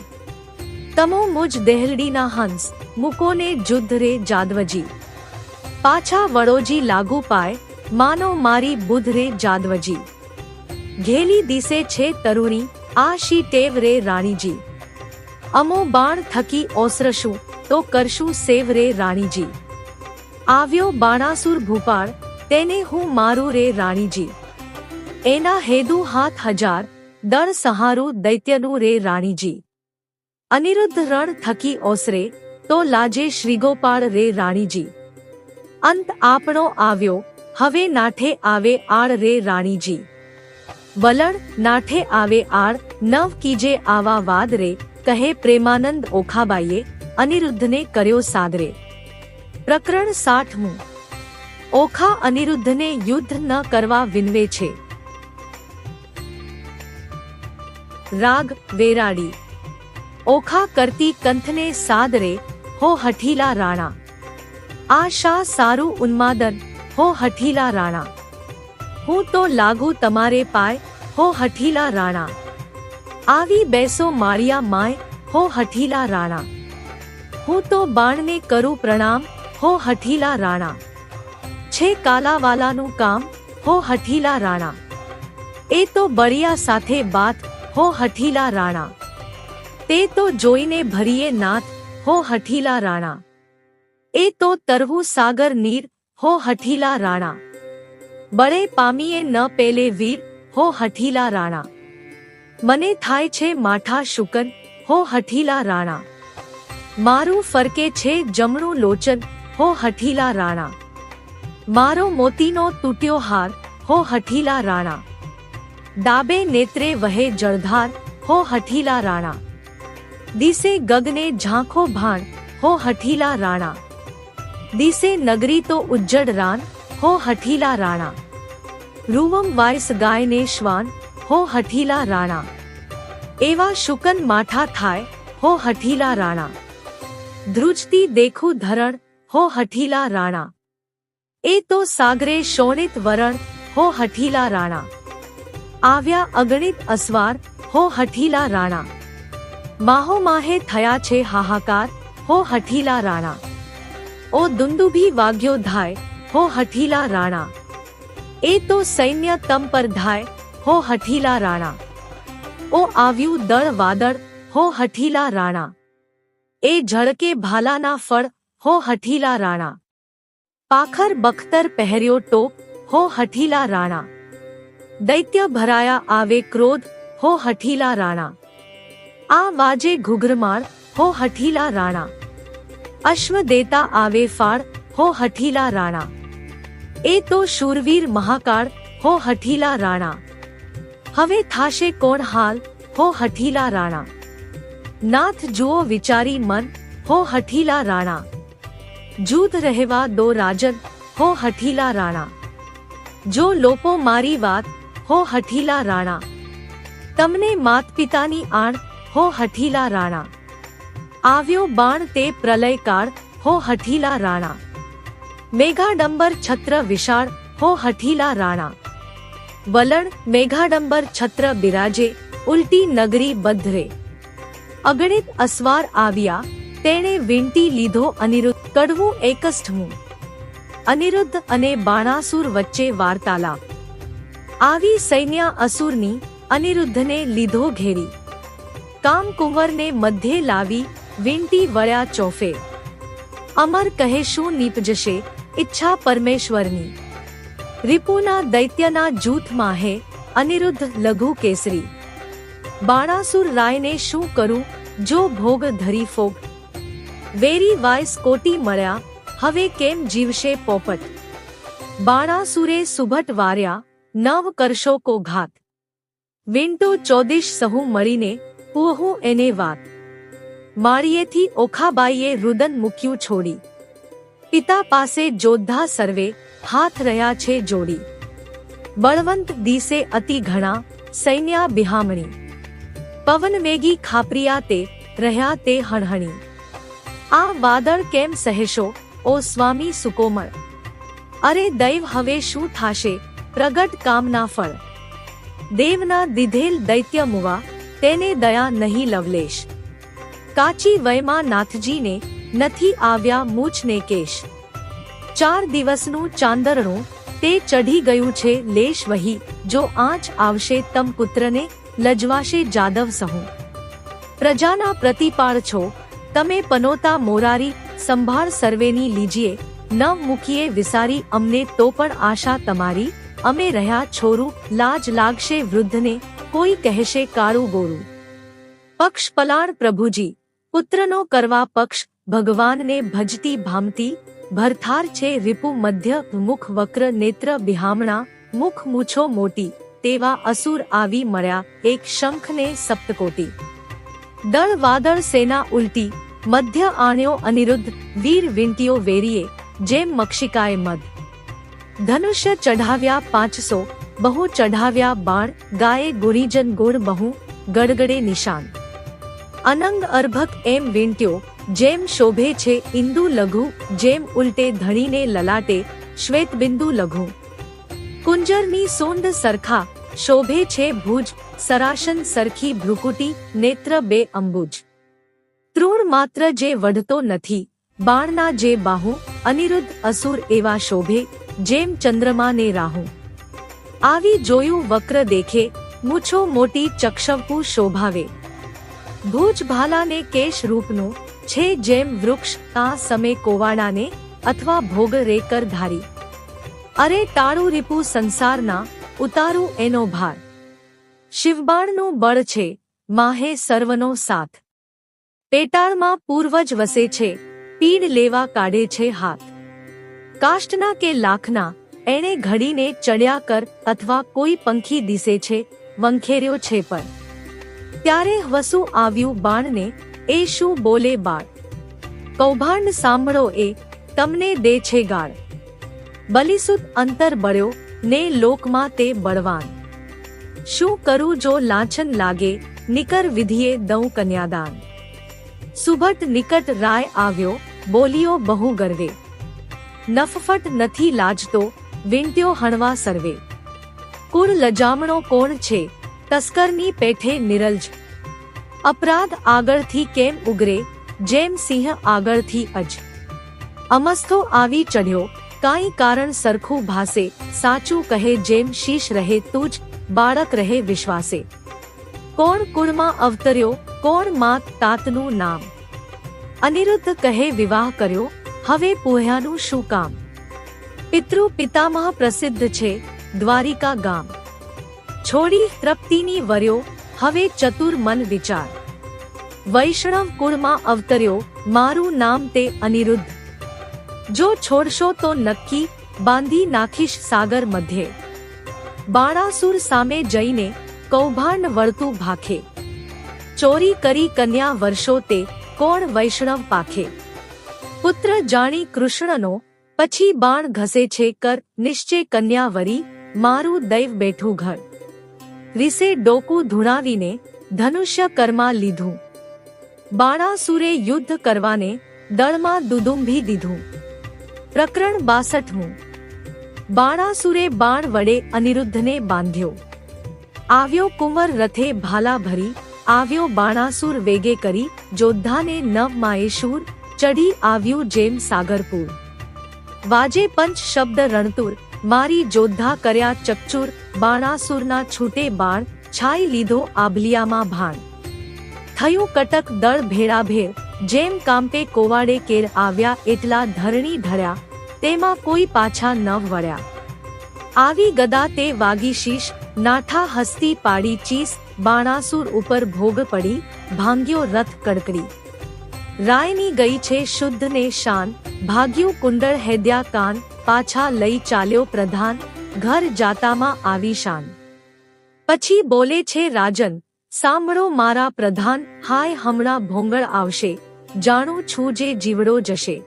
તમો મુજ દેહલડીના હંસ, મૂકોને જુદ્ધ રે જાદવજી. પાછા વડોજી લાગુ પાય, માનો મારી બુધ રે જાદવજી. ઘેલી દિસે છે તરુણી, આ શી ટેવ રે રાણીજી. અમો બાણ થકી ઓસરશું, તો કરશું સેવ રે રાણીજી. આવ્યો બાણાસુર ભૂપાળ, તેને હું મારું રે રાણીજી. એના હેદુ હાથ હજાર, દળ સહારું દૈત્યનું રે રાણીજી. અનિરુદ્ધ રણ થકી ઓસરે, તો લાજે શ્રીગોપાળ રે રાણીજી. અંત આપણો આવ્યો, હવે નાઠે આવે આળ રે રાણીજી. વલણ નાઠે આવે આળ, નવ કીજે આવા વાદ રે. કહે પ્રેમાનંદ ઓખાબાઈએ, અનિરુદ્ધને કર્યો સાદરે. પ્રકરણ 60. ઓખા અનિરુદ્ધને યુદ્ધ ન કરવા વિનવે છે. રાગ વેરાડી. ઓખા કરતી કંથને સાદરે, હો હઠીલા રાણા. આ શા સારું ઉન્માદન, હો હઠીલા રાણા. હું તો લાગુ તમારે પાય, હો હઠીલા રાણા. આવી બેસો માળિયા માય, હો હઠીલા રાણા. હું તો બાણને કરું પ્રણામ, હો હઠીલા રાણા. છે કાલાવાલાનું કામ, હો હઠીલા રાણા. એ તો બળિયા સાથે બાત, હો હઠીલા રાણા. તે તો જોઈને ભરીએ નાથ, હો હઠીલા રાણા. એ તો તરવું સાગર નીર, હો હઠીલા રાણા. બળે પામીએ ન પેલે વીર, હો હઠીલા રાણા. મને થાય છે માઠા શુકન, હો હઠીલા રાણા. મારું ફરકે છે જમણું લોચન, હો હઠીલા રાણા. મારો મોતીનો તૂટ્યો હાર, હો હઠીલા રાણા. ડાબે નેત્રે વહે જળધાર, હો હઠીલા રાણા. દિસે ગગને ઝાંખો ભાણ, હો હઠીલા રાણા. દિસે નગરી તો ઉજ્જડ રાન, હો હઠીલા રાણા. રૂવમ વાયસ ગાયને શ્વાન, હો હઠીલા રાણા. એવા શુકન માઠા થાય, હો હઠીલા રાણા. ધ્રુજતી દેખું ધરણ, હો હઠીલા રાણા. એ તો સાગરે શોણિત વરણ, હો હઠીલા રાણા. આવ્યા અગણિત અસવાર, હો હઠીલા રાણા. માહો માહે થયા છે હાહાકાર, હો હઠીલા રાણા. ઓ દુંદુભી વાગ્યો ધાય, હો હઠીલા રાણા. એ તો સૈન્ય તમ પર ધાય, હો હઠીલા રાણા. ઓ આવ્યું દળ વાદળ, હો હઠીલા રાણા. એ ઝળકે ભાલાના ફળ, હો હઠીલા રાણા. પાખર બખ્તર પહેર્યો ટોપ, હો હઠીલા રાણા. દૈત્ય ભરાયા આવે ક્રોધ, હો હઠીલા રાણા. આ વાજે ઘૂઘરમાળ, હો હઠીલા રાણા. અશ્વ દેતા આવે ફાળ, હો હઠીલા રાણા. એ તો શૂરવીર મહાકાળ, હો હઠીલા રાણા. હવે થાશે કોણ હાલ, હો હઠીલા રાણા. નાથ જુઓ વિચારી મન, હો હઠીલા રાણા. જૂથ રહેવા દો રાજન, હો હઠીલા રાણા. જો લોપો મારી વાત, હો હઠીલા રાણા. તમને માત પિતાની આણ, હો હઠીલા રાણા. આવ્યો બાણ તે પ્રલયકાળ, હો હઠીલા રાણા. મેઘાડંબર છત્ર વિશાળ, હો હઠીલા રાણા. વલણ મેઘાડંબર છત્ર બિરાજે, ઉલટી નગરી બધરે. અગણિત અસવાર આવ્યા, તેણે વીંટી લીધો અનિરુદ્ધ. કડવું એકષ્ઠમું. અનિરુદ્ધ અને બાણાસુર વચ્ચે વાર્તાલાપ. આવી સૈન્ય અસુરની, અનિરુદ્ધને લીધો ઘેરી. કામકુંવરને મધ્યે લાવી, વીંટી વળ્યા ચોફે. અમર કહે શું નીપજશે, ઈચ્છા પરમેશ્વરની. રિપુના દૈત્યના જૂથમાં હે, અનિરુદ્ધ લઘુ કેસરી. બાણાસુર રાયને શું કરું, જો ભોગ ધરી ફોગ. વેરી વાયસ કોટી મળ્યા, હવે કેમ જીવશે પોપટ. બાણાસુરે સુભટ વાર્યા, નવ કરશો કો ઘાત. વિંટો ચોદિશ સહુ મળીને, પૂહું એને વાત. માળીએથી ઓખાબાઈએ રુદન મૂક્યું છોડી. પિતા પાસે જોદ્ધા સર્વે, હાથ રહ્યા છે જોડી. બળવંત દિસે અતિ ઘણા, સૈન્યા બિહામણી. પવનવેગી ખાપરિયા તે, રહ્યા તે હણહણી. આ વાદળ કેમ સહેશો, ઓ સ્વામી સુકોમળ. અરે દૈવ હવે શું થાશે, પ્રગટ કામના ફળ. દેવના દીધેલ દૈત્ય મુવા, તેને દયા નહીં લવલેશ. કાચી વયમાં નાથજીને, નથી આવ્યા મૂછને કેશ. 4 દિવસનું ચાંદરણું, તે ચઢી ગયું છે લેશ વહી. જો આંચ આવશે તમ પુત્રને, લજવાશે જાદવ સહુ. પ્રજાના પ્રતિપાળ છો, તમે પનોતા મોરારી. સંભાળ સર્વેની લીજીએ, ન મૂકીએ વિસારી. અમને તો પણ આશા તમારી, અમે રહ્યા છોરું. લાજ લાગશે વૃદ્ધને, કોઈ કહેશે કાળું ગોરું. પક્ષ પલાણ પ્રભુજી, પુત્રનો કરવા પક્ષ. ભગવાનને ભજતી ભામતી, ભરથાર છે રિપુ મધ્ય. મુખ વક્ર નેત્ર બિહામણા, મુખ મૂછો મોટી. તેવા અસુર આવી મળ્યા, એક શંખને સપ્તકોટી. દળ વાદળ સેના ઉલટી, મધ્ય આણ્યો અનિરુદ્ધ. વીર વિંટીઓ વેરીએ, જેમ મક્ષિકાએ મધ. ધનુષ્ય ચઢાવ્યા 500, બહુ ચઢાવ્યા બાણ. ગાયે ગુરીજન ગુણ બહુ, ગડગડે નિશાન. અનંગ અર્ભક એમ વીંટ્યો, જેમ શોભે છે ઇન્દુ લઘુ. જેમ ઉલટે ધણીને લલાટે, શ્વેત બિંદુ લઘુ. કુંજરની સોંડ સરખા, શોભે છે ભુજ. સરાશન સરખી ભ્રુકુટી, નેત્ર 2 અંબુજ. તૃણ માત્ર જે વઢતો નથી, બાણના જે બાહુ. અનિરુદ્ધ અસુર એવા શોભે, જેમ ચંદ્રમાને રાહુ. આવી જોયું વક્ર દેખે, મૂછો મોટી ચક્ષવપુ શોભાવે. ભુજ ભાલાને કેશ રૂપનું, છે જેમ વૃક્ષ. આ સમે કોવાડાને, અથવા ભોગ રેકર ધારી. અરે ટાળું રીપુ સંસારના, ઉતારું એનો ભાર. શિવબાણનું બળ છે, માહે સર્વનો સાથ. પેટાળમાં પૂર્વજ વસે છે, પીડ લેવા કાઢે છે હાથ. કાષ્ટના કે લાખના, એણે ઘડીને ચડ્યા કર. અથવા કોઈ પંખી દિસે છે, વંખેર્યો છે પર. ત્યારે વસુ આવ્યું બાણને, એ શું બોલે બાળ. કૌભાંડ સાંભળો એ, તમને દે છે ગાળ. બલિસુત અંતર બળ્યો, ને લોકમાં તે બળવાન. શું કરું જો લાંછન લાગે, નિકર વિધિએ દઉં કન્યાદાન. સુભટ નિકટ રાય આવ્યો, બોલ્યો બહુ ગર્વે. નફફટ નથી લાજતો, વિંટ્યો હણવા સર્વે. કુળ લજામણો કોણ છે, તસ્કરની પેઠે નિરલજ. અપરાધ આગળથી કેમ ઉગરે, જેમ સિંહ આગળથી અજ. અમસ્તો આવી ચઢ્યો, કાંઈ કારણ સરખું ભાસે. સાચું કહે જેમ શીશ રહે તુજ, બાળક રહે વિશ્વાસે. કોણ કુળમાં અવતર્યો, કોણ માત તાતનું નામ. અનિરુદ્ધ કહે વિવાહ કર્યો, હવે પોહ્યાનું શું કામ? પિતૃ પિતામહ પ્રસિદ્ધ છે દ્વારિકા ગામ. છોડી તૃપ્તિની વર્યો, હવે ચતુર મન વિચાર. વૈષ્ણવ કુળમાં અવતર્યો, મારું નામ તે અનિરુદ્ધ. જો છોડશો તો નક્કી બાંધી નાખીશ સાગર મધ્યે. બાણાસુર સામે જઈને કૌભાંડ વળતું ભાખે. ચોરી કરી કન્યા વર્ષો તે કોણ વૈષ્ણવ પાખે. પુત્ર જાણી કૃષ્ણનો પછી બાણ ઘસે છે કર નિશ્ચય કન્યા વરી, મારું દૈવ બેઠું ઘર. રીસે ડોકું ધૂણાવીને ધનુષ્ય કરમાં લીધું. બાણાસુરે યુદ્ધ કરવાને દળમાં દુદુંભી દીધું. પ્રકરણ 62. બાણાસુરે બાણ વડે અનિરુદ્ધને બાંધ્યો. આવ્યો કુંવર રથે ભાલા ભરી, આવ્યો બાણાસુર વેગે કરી, જોદ્ધાને નવ માયેશૂર, ચઢી આવ્યું જેમ સાગરપુર. વાજે પંચ શબ્દ રણતુર, મારી જોદ્ધા કર્યા ચકચુર. બાણાસુરના છૂટે બાણ, છાઈ લીધો આભલિયામાં ભાણ. થયું કટક દળ ભેળાભેર, જેમ કાંપે કોવાડે કેર. આવ્યા એટલા ધરણી ઢળ્યા, તેમાં કોઈ પાછા ન વળ્યા. આવી ગદા તે વાગી શીશ, નાઠા હસ્તી પાડી ચીસ. બાણાસુર ઉપર ભોગ પડી, ભાંગ્યો રથ કડકડી. રાયની ગઈ છે શુદ્ધ ને શાન, ભાગ્યું કુંડળ હેદ્યા કાન. પાછા લઈ ચાલ્યો પ્રધાન, ઘર જાતામાં આવી શાન. પછી બોલે છે રાજન, સાંભળો મારા પ્રધાન. હાય હમણાં ભોંગળ આવશે, જાણું છું જે જીવડો જશે.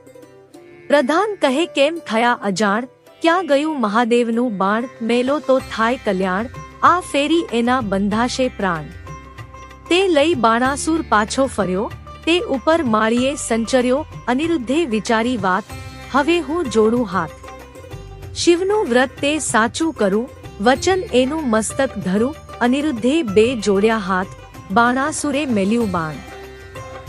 પ્રધાન કહે કેમ થયા અજાણ, ક્યાં ગયું મહાદેવનું બાણ. મેલો તો થાય કલ્યાણ, આ ફેરી એના બંધાશે પ્રાણ. તે લઈ બાણાસુર પાછો ફર્યો, તે ઉપર માળીએ સંચર્યો. અનિરુદ્ધે વિચારી વાત, હવે હું જોડું હાથ. શિવનું વ્રત તે સાચું કરું, વચન એનું મસ્તક ધરું. અનિરુદ્ધે બે જોડ્યા હાથ, બાણાસુરે મેલ્યું બાણ.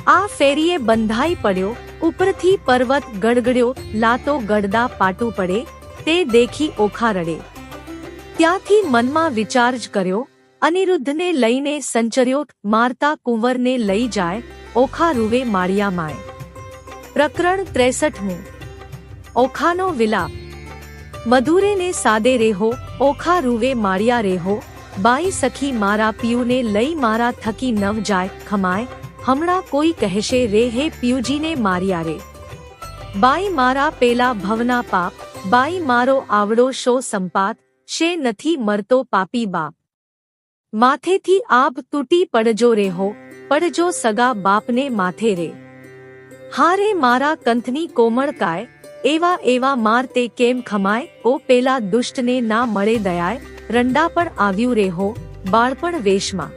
આ ફેરીએ બંધાઈ પડ્યો, ઉપરથી પર્વત ગડગડ્યો. લાતો ગડદા પાટું પડે, તે દેખી ઓખા રડે. ત્યાંથી મનમાં વિચાર જ કર્યો, અનિરુદ્ધને લઈને સંચર્યો. મારતા કુંવરને લઈ જાય, ઓખા રૂવે માળિયા માય. પ્રકરણ 63. ઓખાનો વિલાપ. મધુરે ને સાદે રેહો, ઓખા રૂવે માળિયા રેહો. બાઈ સખી મારા પિયુને લઈ મારા થકી નવ જાય ખમાય. હમણાં કોઈ કહેશે રે હે પિયુજીને માર્યા રે. બાઈ મારા પેલા ભવના પાપ, બાઈ મારો આવડો શો સંપાત. શે નથી મરતો પાપી બાપ. માથેથી આભ તૂટી પડજો રેહો, પડજો સગા બાપને માથે રે. હારે મારા કંથની કોમળકાય, એવા એવા માર તે કેમ ખમાય. ઓ પેલા દુષ્ટને ના મળે દયાય, રંડા પણ આવ્યું રેહો બાળપણ વેશમાં.